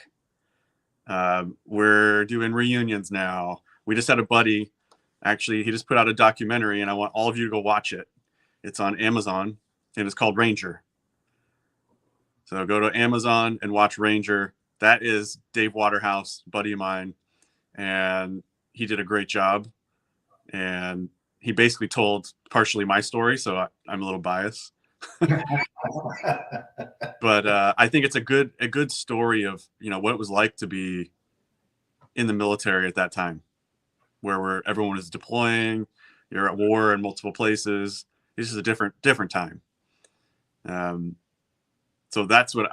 We're doing reunions now. We just had a buddy, actually, he just put out a documentary, and I want all of you to go watch it. It's on Amazon, and it's called Ranger. So go to Amazon and watch Ranger. That is Dave Waterhouse, buddy of mine, and he did a great job. And he basically told partially my story, so I'm a little biased. But I think it's a good story of what it was like to be in the military at that time, where everyone is deploying. You're at war in multiple places. It's just a different time. So that's what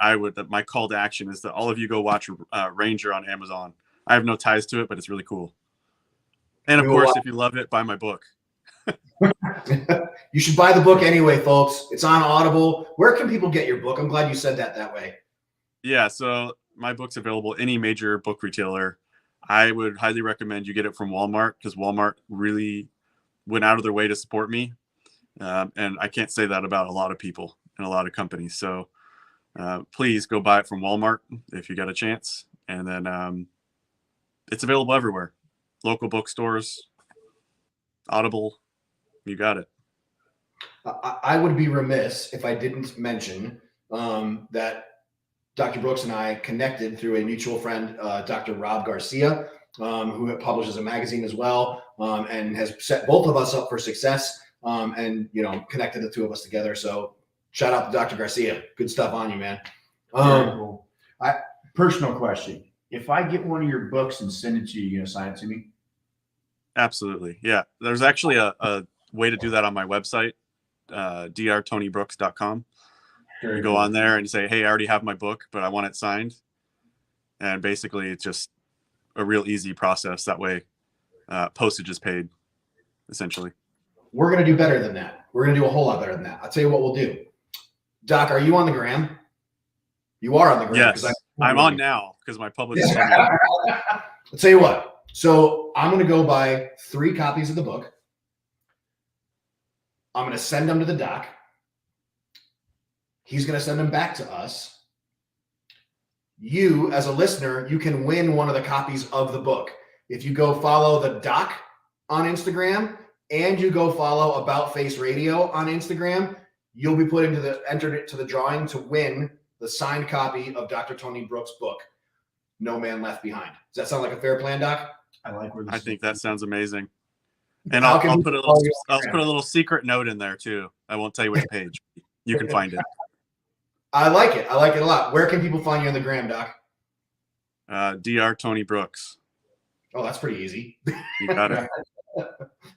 my call to action is that all of you go watch Ranger on Amazon. I have no ties to it, but it's really cool. And of course, if you love it, buy my book. You should buy the book anyway, folks. It's on Audible. Where can people get your book? I'm glad you said that way. Yeah, so my book's available any major book retailer. I would highly recommend you get it from Walmart, because Walmart really went out of their way to support me. And I can't say that about a lot of people and a lot of companies. So please go buy it from Walmart if you got a chance. And then it's available everywhere. Local bookstores, Audible, you got it. I would be remiss if I didn't mention that Dr. Brooks and I connected through a mutual friend, Dr. Rob Garcia, who publishes a magazine as well, and has set both of us up for success, and connected the two of us together. So shout out to Dr. Garcia. Good stuff on you, man. Very cool. Personal question. If I get one of your books and send it to you, you gonna sign it to me? Absolutely. Yeah. There's actually a way to do that on my website, drtonybrooks.com. You go on there and say, hey, I already have my book, but I want it signed. And basically it's just a real easy process. That way postage is paid, essentially. We're going to do better than that. We're going to do a whole lot better than that. I'll tell you what we'll do. Doc, are you on the gram? You are on the gram. Yes, I'm on now because my publicist. I'll tell you what. So I'm going to go buy 3 copies of the book. I'm going to send them to the doc. He's going to send them back to us. You, as a listener, you can win one of the copies of the book. If you go follow the doc on Instagram and you go follow About Face Radio on Instagram, you'll be entered into the drawing to win the signed copy of Dr. Tony Brooks' book, No Man Left Behind. Does that sound like a fair plan, Doc? I like where this I is. think that sounds amazing. And I'll put a little secret note in there too. I won't tell you which page. You can find it. I like it. I like it a lot. Where can people find you on the gram, Doc? Dr. Tony Brooks. Oh, that's pretty easy. You got it.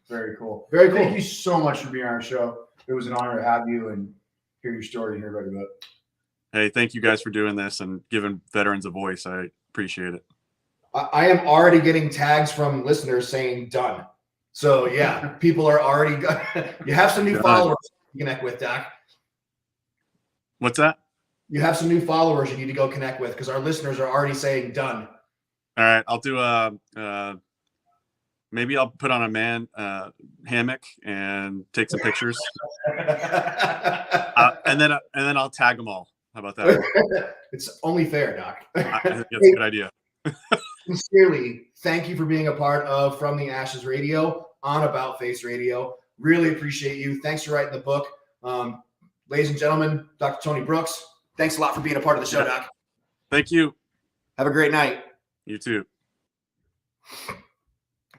Very cool. Very cool. Thank you so much for being on our show. It was an honor to have you and hear your story and hear about it. Hey, thank you guys for doing this and giving veterans a voice. I appreciate it. I am already getting tags from listeners saying done. So yeah, people are already you have some new followers to connect with, Doc. What's that? You have some new followers you need to go connect with because our listeners are already saying done. All right, I'll do maybe I'll put on a man hammock and take some pictures, and then I'll tag them all. How about that? It's only fair, Doc. I think that's a good idea. Sincerely, thank you for being a part of From the Ashes Radio on About Face Radio. Really appreciate you. Thanks for writing the book. Ladies and gentlemen, Dr. Tony Brooks, thanks a lot for being a part of the show, Doc. Thank you. Have a great night. You too.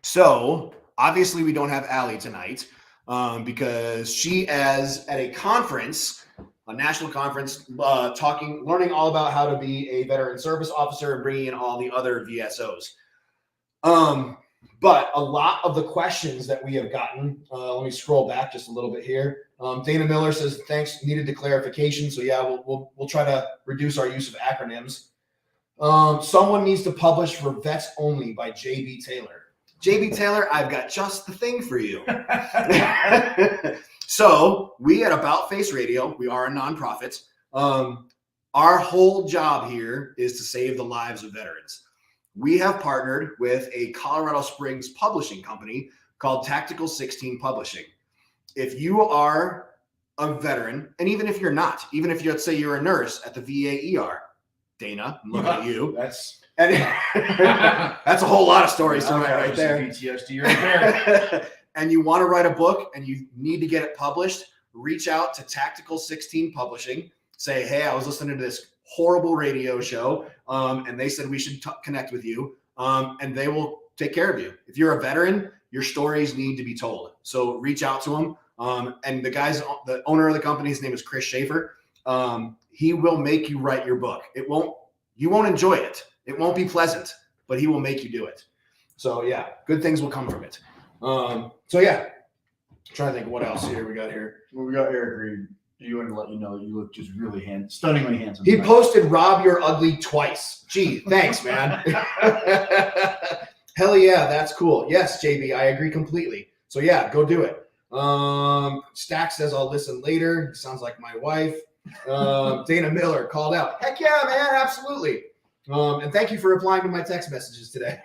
So, obviously, we don't have Allie tonight because she is at a conference, a national conference, learning all about how to be a veteran service officer and bringing in all the other VSOs. But a lot of the questions that we have gotten, let me scroll back just a little bit here. Dana Miller says, thanks, needed the clarification. So yeah, we'll try to reduce our use of acronyms. Someone needs to publish for Vets Only by J.B. Taylor. J.B. Taylor, I've got just the thing for you. So we at About Face Radio, we are a nonprofit. Our whole job here is to save the lives of veterans. We have partnered with a Colorado Springs publishing company called Tactical 16 Publishing. If you are a veteran, and even if you're not, even if let's say you're a nurse at the VA ER, Dana, I'm looking at you. That's a whole lot of stories to write right there. PTSD right there. And you want to write a book and you need to get it published, reach out to Tactical 16 Publishing. Say, hey, I was listening to this horrible radio show, and they said we should connect with you, and they will take care of you. If you're a veteran, your stories need to be told. So reach out to them. And the owner of the company, his name is Chris Schaefer. He will make you write your book. You won't enjoy it. It won't be pleasant, but he will make you do it. So yeah, good things will come from it. So yeah, trying to think what else here we got here. Well, we got Eric Reed. You wanted to let you know that you look just really stunningly handsome. He posted "Rob, you're ugly" twice. Gee, thanks, man. Hell yeah, that's cool. Yes, JB, I agree completely. So yeah, go do it. Stack says I'll listen later. Sounds like my wife. Dana Miller called out. Heck yeah, man, absolutely. And thank you for replying to my text messages today.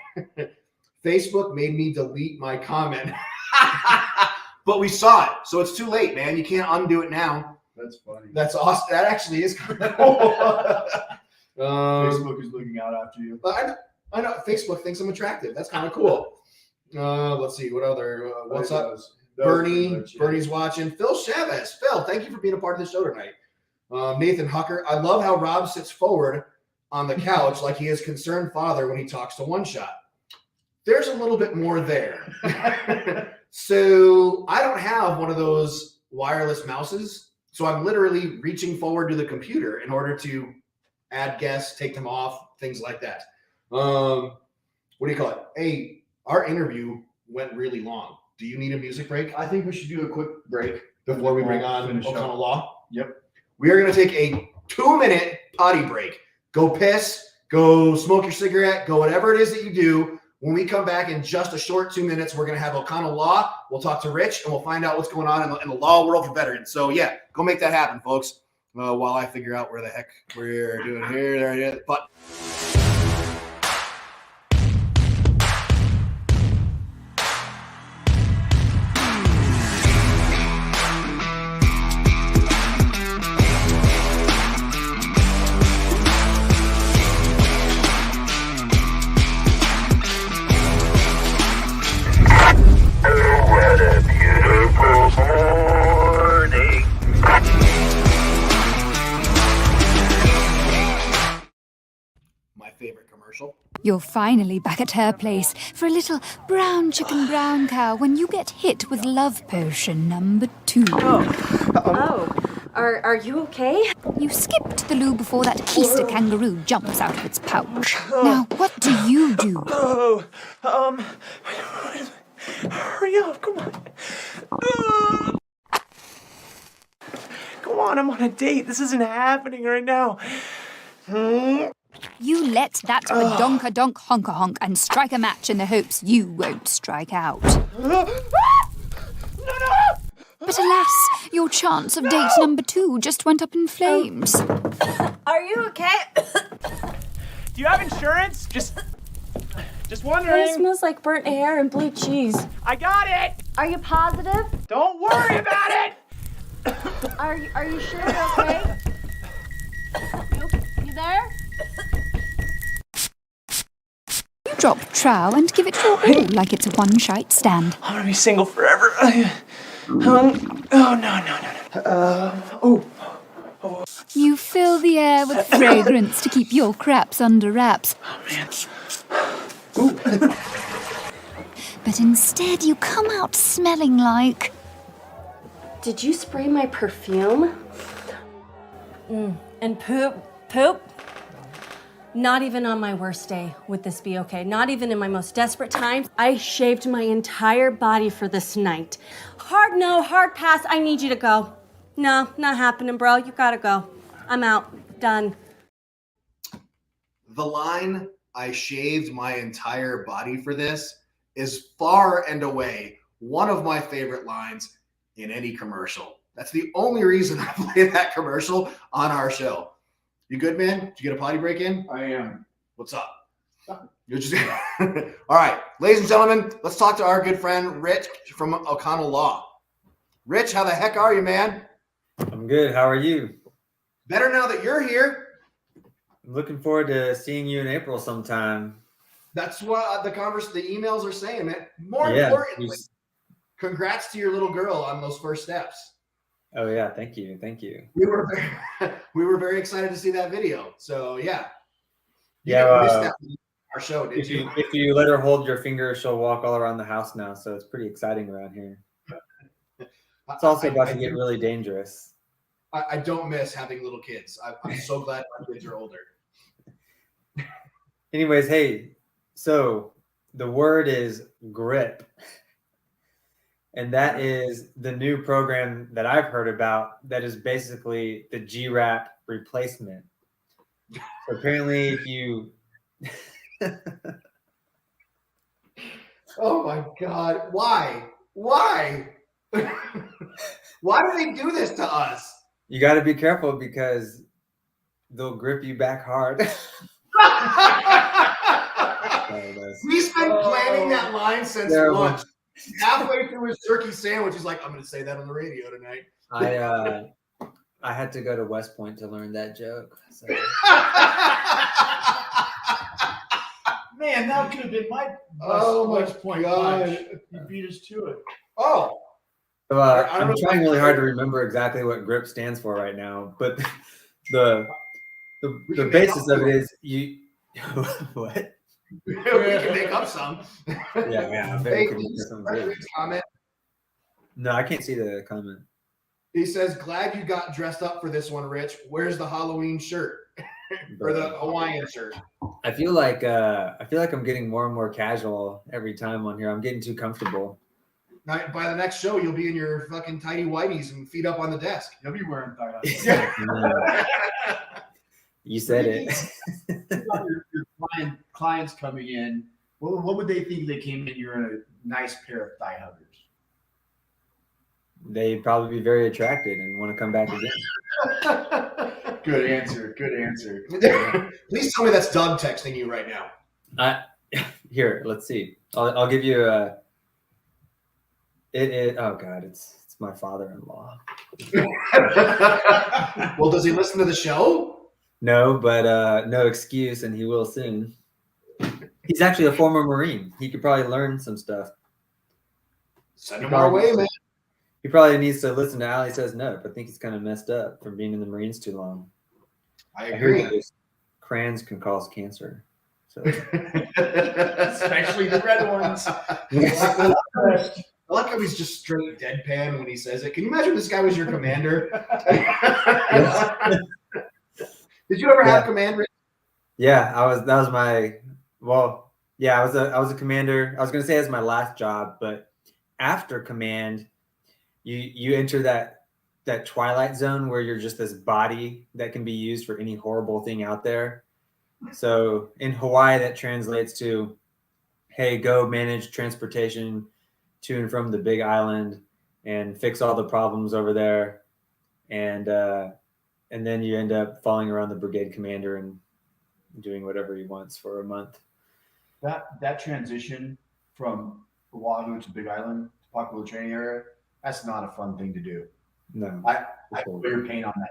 Facebook made me delete my comment. But we saw it, so it's too late, man. You can't undo it now. That's funny. That's awesome. That actually is kind of cool. Facebook is looking out after you. I know. Facebook thinks I'm attractive. That's kind of cool. Let's see. What other? What's up? Bernie's watching. Phil Chavez. Phil, thank you for being a part of the show tonight. Nathan Hucker. I love how Rob sits forward on the couch like he is concerned father when he talks to One Shot. There's a little bit more there. So I don't have one of those wireless mouses. So I'm literally reaching forward to the computer in order to add guests, take them off, things like that. What do you call it? Hey, our interview went really long. Do you need a music break? I think we should do a quick break Before we bring on Oconell Law? Yep. We are going to take a 2-minute potty break. Go piss, go smoke your cigarette, go whatever it is that you do. When we come back in just a short 2 minutes, we're going to have Oconell Law. We'll talk to Rich, and we'll find out what's going on in the law world for veterans. So, yeah, go make that happen, folks, while I figure out where the heck we're doing here. There it is. But favorite commercial. You're finally back at her place for a little brown chicken brown cow when you get hit with love potion number 2. Are you okay? You skip to the loo before that keister kangaroo jumps out of its pouch. Now, what do you do? Hurry up, come on. Come on, I'm on a date. This isn't happening right now. You let that badonka-donk honka-honk and strike a match in the hopes you won't strike out. But alas, your chance of date number 2 just went up in flames. Are you okay? Do you have insurance? Just It wondering. smells like burnt hair and blue cheese. I got it. Are you positive? Don't worry about it. Are you sure you're okay? You there? You drop trow and give it your all like it's a one-shite stand. I'm gonna be single forever. You fill the air with fragrance to keep your craps under wraps. But instead you come out smelling like... Did you spray my perfume? And poop? Not even on my worst day would this be okay. Not even in my most desperate times. I shaved my entire body for this night. Hard no, hard pass. I need you to go. No, not happening, bro. You gotta go. I'm out. Done. The line, "I shaved my entire body for this," is far and away one of my favorite lines in any commercial. That's the only reason I play that commercial on our show. You good, man? Did you get a potty break in? I am. What's up? You're just all right, ladies and gentlemen, let's talk to our good friend Rich from Oconell Law. Rich, how the heck are you, man? I'm good. How are you? Better now that you're here. I'm looking forward to seeing you in April sometime. That's what the emails are saying, man. More Yeah, importantly, congrats to your little girl on those first steps. Oh yeah, thank you. We were very excited to see that video. So yeah. You Yeah, didn't miss that on our show, did you? If you let her hold your finger, she'll walk all around the house now. So it's pretty exciting around here. It's also about to get really dangerous. I don't miss having little kids. I'm so glad my kids are older. Anyways, hey, so the word is GRIP. And that is the new program that I've heard about that is basically the GRAP replacement. So apparently if you Oh my God. Why? Why do they do this to us? you got to be careful because they'll grip you back hard. He's been planning that line since lunch. Halfway through his turkey sandwich, he's like, I'm going to say that on the radio tonight. I had to go to West Point to learn that joke. So. Man, that could have been my West Point punch. You beat us to it. Oh. So, I'm trying really hard to remember exactly what GRIP stands for right now, but the basis of it is you what? We can make up some. Yeah. Hey, comment. No, I can't see the comment. He says, glad you got dressed up for this one, Rich. Where's the Halloween shirt? Or the Hawaiian shirt? I feel like I'm getting more and more casual every time on here. I'm getting too comfortable. By the next show, you'll be in your fucking tidy whities and feet up on the desk. You'll be wearing thigh highs. You said it. Your clients coming in, what would they think if they came in? You're in a nice pair of thigh huggers. They'd probably be very attracted and want to come back again. Good answer. Good answer. Please tell me that's Doug texting you right now. Here, let's see. I'll give you a. Oh God, it's my father-in-law. Well, does he listen to the show? No, but no excuse, and he will soon. He's actually a former Marine. He could probably learn some stuff. Send him our way, man. He probably needs to listen to Ali Says No. I think he's kind of messed up from being in the Marines too long. I agree. Crayons can cause cancer. So. Especially the red ones. I like how he's just straight deadpan when he says it. Can you imagine this guy was your commander? Did you ever have command? Yeah, I was a commander. I was gonna say it's my last job, but after command, you enter that twilight zone where you're just this body that can be used for any horrible thing out there. So in Hawaii, that translates to, hey, go manage transportation to and from the Big Island and fix all the problems over there, and then you end up following around the brigade commander and doing whatever he wants for a month. That transition from Oahu to Big Island, to Pakula training area, that's not a fun thing to do. No, I feel your pain on that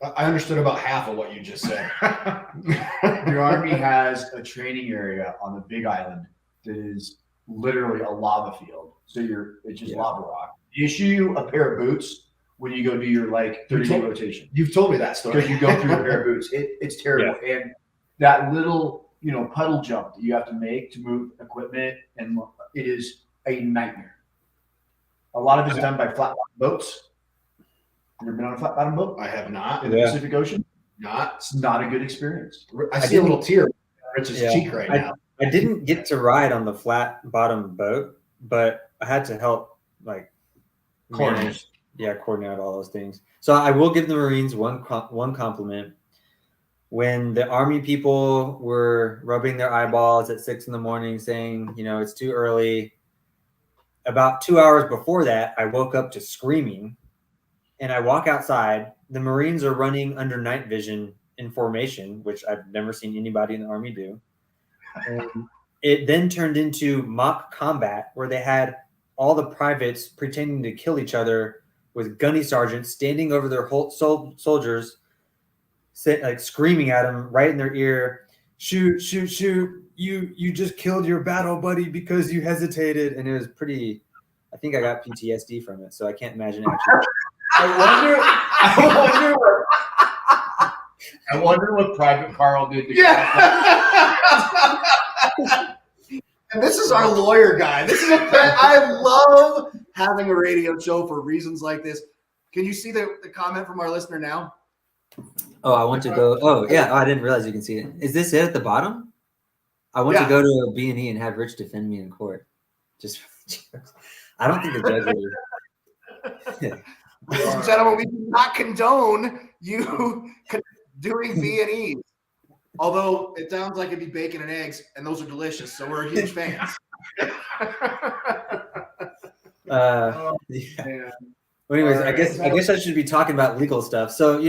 job. I understood about half of what you just said. The Army has a training area on the Big Island that is literally a lava field. So it's just lava rock. They issue you a pair of boots when you go do your 30-day rotation. You've told me that story. Because you go through a pair of boots. It's terrible. Yeah. And that little puddle jump that you have to make to move equipment, and it is a nightmare. A lot of it's done by flat bottom boats. You ever been on a flat bottom boat? I have not. In the Pacific Ocean? It's not a good experience. I see a little tear on Rich's cheek right now. I didn't get to ride on the flat bottom boat, but I had to help coordinate all those things. So I will give the Marines one compliment. When the Army people were rubbing their eyeballs at 6 a.m. saying, it's too early, about 2 hours before that, I woke up to screaming, and I walk outside. The Marines are running under night vision in formation, which I've never seen anybody in the Army do. And it then turned into mock combat where they had all the privates pretending to kill each other with gunny sergeants standing over their whole soldiers, screaming at them right in their ear, shoot, shoot, shoot. You just killed your battle buddy because you hesitated. And it was pretty, I think I got PTSD from it. So I can't imagine actually. I wonder what Private Carl did to And this is our lawyer guy. I love having a radio show for reasons like this. Can you see the comment from our listener now? Oh, I want to go. Oh, yeah. Oh, I didn't realize you can see it. Is this it at the bottom? I want to go to a B&E and have Rich defend me in court. Just, I don't think the judge would. Ladies and gentlemen, we do not condone you doing B&Es. Although it sounds like it'd be bacon and eggs, and those are delicious, so we're huge fans. Yeah. Well, anyways, All I right. guess I should be talking about legal stuff. So,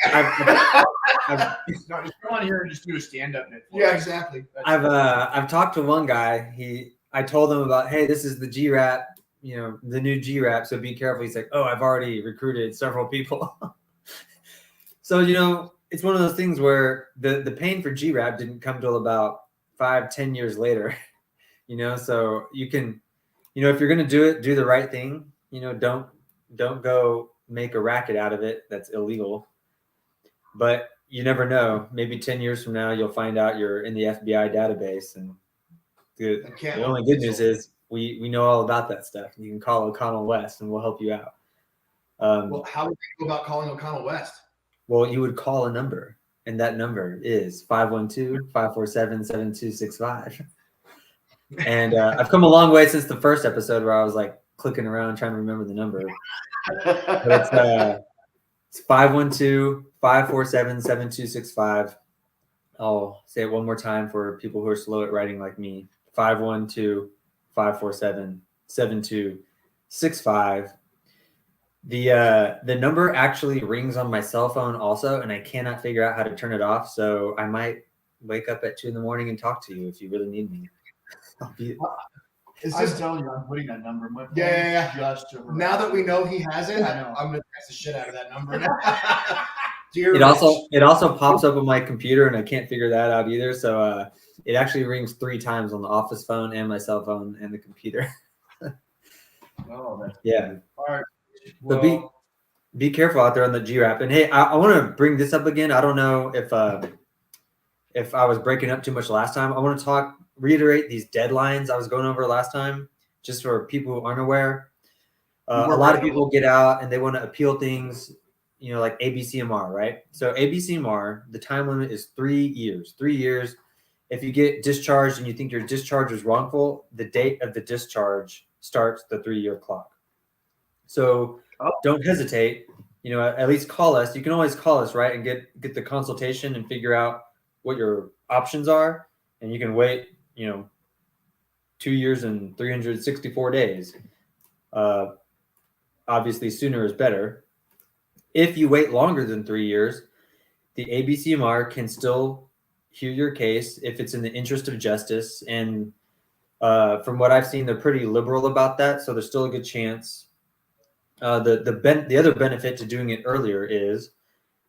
I've No, just come on here and just do a stand-up bit. Yeah, exactly. I've talked to one guy. I told him about, hey, this is the GRAP, the new GRAP, so be careful. He's like, oh, I've already recruited several people. So, it's one of those things where the pain for GRAP didn't come till about 5-10 years later. So you can, if you're gonna do it, do the right thing. Don't go make a racket out of it that's illegal. But you never know. Maybe 10 years from now, you'll find out you're in the FBI database. And the only good news is we know all about that stuff. You can call Oconell West, and we'll help you out. Well, how would you go about calling Oconell West? Well, you would call a number, and that number is 512-547-7265. And I've come a long way since the first episode where I was like clicking around trying to remember the number. But it's 512-547-7265. I'll say it one more time for people who are slow at writing like me. 512-547-7265. The number actually rings on my cell phone also, and I cannot figure out how to turn it off. So I might wake up at 2 a.m. and talk to you if you really need me. I'm telling you, I'm putting that number in my phone. Yeah. Just now that we know he has it, I know I'm gonna text the shit out of that number now. It also pops up on my computer, and I can't figure that out either. So it actually rings 3 times on the office phone and my cell phone and the computer. Yeah. All right. Well, but be careful out there on the GRAP. And hey, I want to bring this up again. I don't know if I was breaking up too much last time. I want to reiterate these deadlines I was going over last time, just for people who aren't aware. A lot of people get out and they want to appeal things, like ABCMR, right? So ABCMR, the time limit is 3 years. 3 years. If you get discharged and you think your discharge is wrongful, the date of the discharge starts the 3-year clock. So don't hesitate, at least call us. You can always call us, right? And get the consultation and figure out what your options are. And you can wait, 2 years and 364 days. Obviously sooner is better. If you wait longer than 3 years, the ABCMR can still hear your case if it's in the interest of justice. And from what I've seen, they're pretty liberal about that. So there's still a good chance. The other benefit to doing it earlier is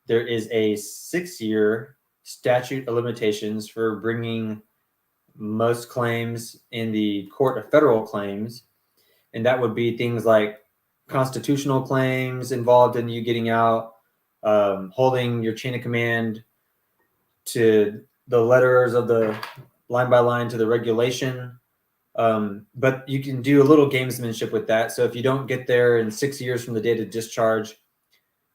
there is a 6-year statute of limitations for bringing most claims in the Court of Federal Claims. And that would be things like constitutional claims involved in you getting out, holding your chain of command to the letters of the line by line to the regulation. But you can do a little gamesmanship with that. So if you don't get there in 6 years from the date of discharge,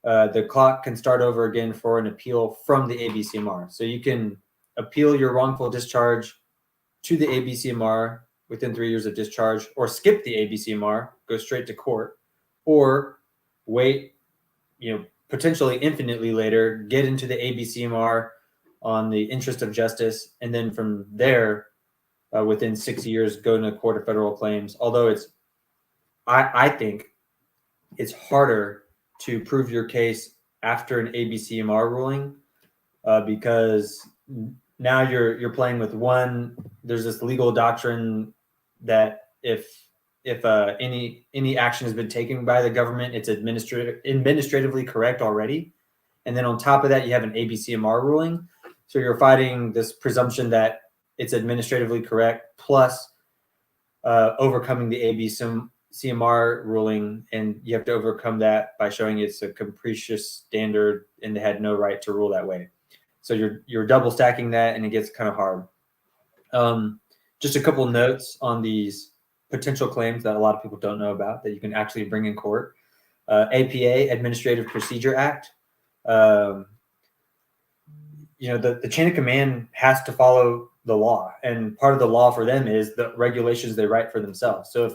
the clock can start over again for an appeal from the ABCMR. So you can appeal your wrongful discharge to the ABCMR within 3 years of discharge, or skip the ABCMR, go straight to court, or wait, potentially infinitely later, get into the ABCMR on the interest of justice, and then from there, within 6 years, go to the Court of Federal Claims. Although I think it's harder to prove your case after an ABCMR ruling, because now you're playing with one. There's this legal doctrine that if any action has been taken by the government, it's administratively correct already, and then on top of that, you have an ABCMR ruling. So you're fighting this presumption that it's administratively correct, plus overcoming the ABCMR ruling, and you have to overcome that by showing it's a capricious standard and they had no right to rule that way. So you're double stacking that, and it gets kind of hard. Just a couple notes on these potential claims that a lot of people don't know about that you can actually bring in court. APA, Administrative Procedure Act. The chain of command has to follow the law, and part of the law for them is the regulations they write for themselves. So if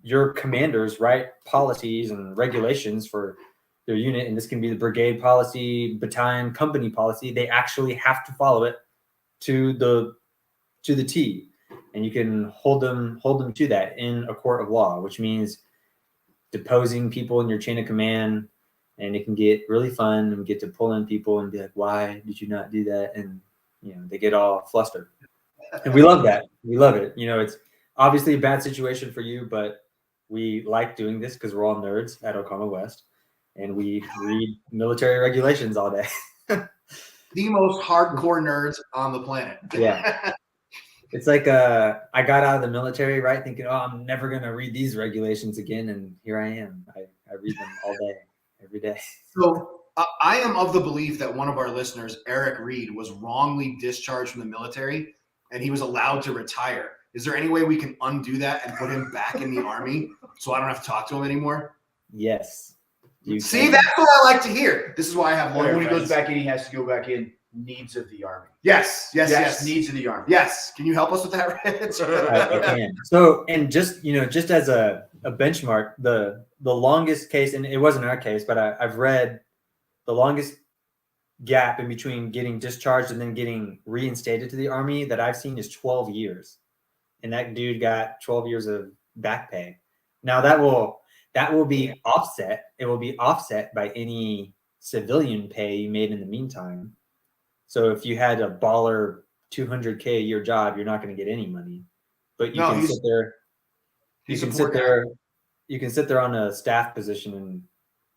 your commanders write policies and regulations for their unit, and this can be the brigade policy, battalion, company policy, they actually have to follow it to the T, and you can hold them to that in a court of law, which means deposing people in your chain of command. And it can get really fun and get to pull in people and be like, why did you not do that? And, they get all flustered. And we love that. We love it. It's obviously a bad situation for you, but we like doing this because we're all nerds at Oconell West. And we read military regulations all day. The most hardcore nerds on the planet. Yeah. It's like I got out of the military, right? Thinking, I'm never going to read these regulations again. And here I am. I read them all day. Every day. So I am of the belief that one of our listeners, Eric Reed, was wrongly discharged from the military and he was allowed to retire. Is there any way we can undo that and put him back in the Army so I don't have to talk to him anymore? Yes. See, that's what I like to hear. This is why I have lawyer When he friends. goes back in, he has to go back in. Needs of the Army. Yes. Needs of the Army. Yes. Can you help us with that, Rich? I can. So, and just as a benchmark, the longest case, and it wasn't our case, but I've read the longest gap in between getting discharged and then getting reinstated to the Army that I've seen is 12 years. And that dude got 12 years of back pay. Now that will be offset. It will be offset by any civilian pay you made in the meantime. So if you had a baller $200K a year job, you're not going to get any money. But you can sit there. You can sit there on a staff position and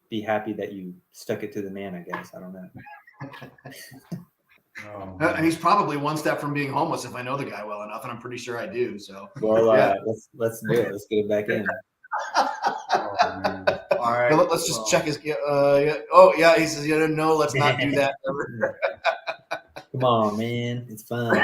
be happy that you stuck it to the man, I guess. I don't know. And he's probably one step from being homeless if I know the guy well enough, and I'm pretty sure I do. So well, let's do it. Let's get it back in. All right, let's just check his. Oh yeah, he says no. Let's not do that. Come on, man, it's fun.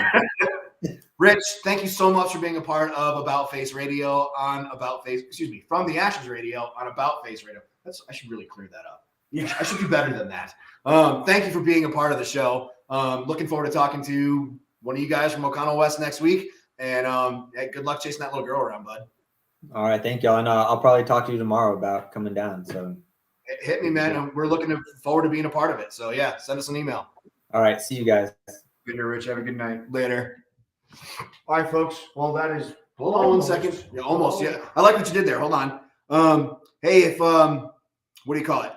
Rich, thank you so much for being a part of About Face Radio from the Ashes Radio on About Face Radio. I should really clear that up. Yeah, I should do better than that. Thank you for being a part of the show. Looking forward to talking to one of you guys from Oconell West next week. And good luck chasing that little girl around, bud. All right, thank y'all. And I'll probably talk to you tomorrow about coming down. So hit me, man. We're looking forward to being a part of it. So yeah, send us an email. All right, see you guys. Later, Rich. Have a good night. Later. All right, folks. Well, that is. Hold on 1 second. Yeah, almost. Yeah, I like what you did there. Hold on. Hey, if what do you call it?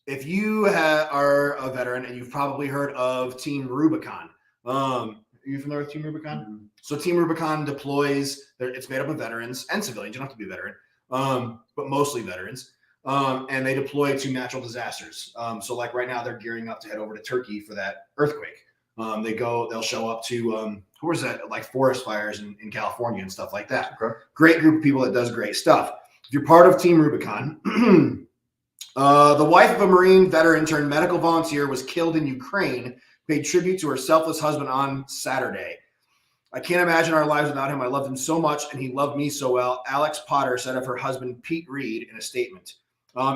If you are a veteran and you've probably heard of Team Rubicon, are you familiar with Team Rubicon? Mm-hmm. So Team Rubicon deploys. It's made up of veterans and civilians. You don't have to be a veteran, but mostly veterans. And they deploy to natural disasters. So like right now, they're gearing up to head over to Turkey for that earthquake. They'll show up to who was that? Like forest fires in California and stuff like that. Okay. Great group of people that does great stuff. If you're part of Team Rubicon, the wife of a Marine veteran turned medical volunteer was killed in Ukraine, paid tribute to her selfless husband on Saturday. I can't imagine our lives without him. I loved him so much and he loved me so well. Alex Potter said of her husband, Pete Reed, in a statement.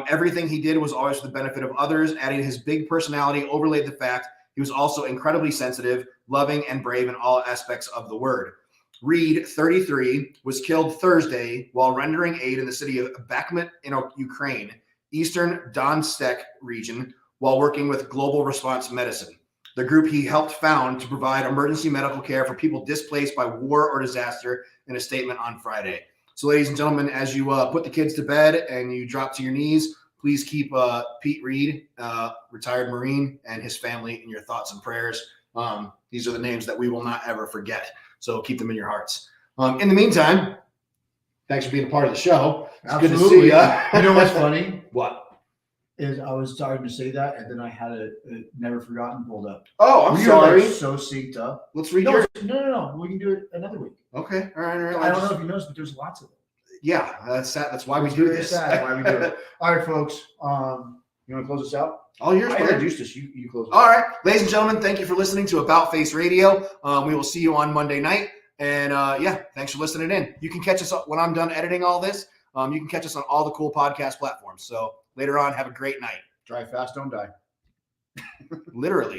Everything he did was always for the benefit of others, adding his big personality overlaid the fact he was also incredibly sensitive, loving, and brave in all aspects of the word. Reed, 33, was killed Thursday while rendering aid in the city of Bakhmut in Ukraine, eastern Donetsk region, while working with Global Response Medicine, the group he helped found to provide emergency medical care for people displaced by war or disaster, in a statement on Friday. So, ladies and gentlemen, as you put the kids to bed and you drop to your knees, please keep Pete Reed, retired Marine, and his family in your thoughts and prayers. These are the names that we will not ever forget. So keep them in your hearts. In the meantime, thanks for being a part of the show. It's Absolutely. good to see you. You know what's funny? What? Is I was starting to say that, and then I had a never forgotten pulled up. Oh, I'm we sorry. Are so synced up. Let's read No. We can do it another week. Okay. All right. I don't know if you noticed, but there's lots of them. Yeah, that's why we do this. That's why we do it. All right, folks. You want to close us out? All yours. I introduced us. You close us out. All out. right. Ladies and gentlemen, thank you for listening to About Face Radio. We will see you on Monday night. And yeah, thanks for listening in. You can catch us when I'm done editing all this. You can catch us on all the cool podcast platforms. So later on, have a great night. Drive fast, don't die. Literally.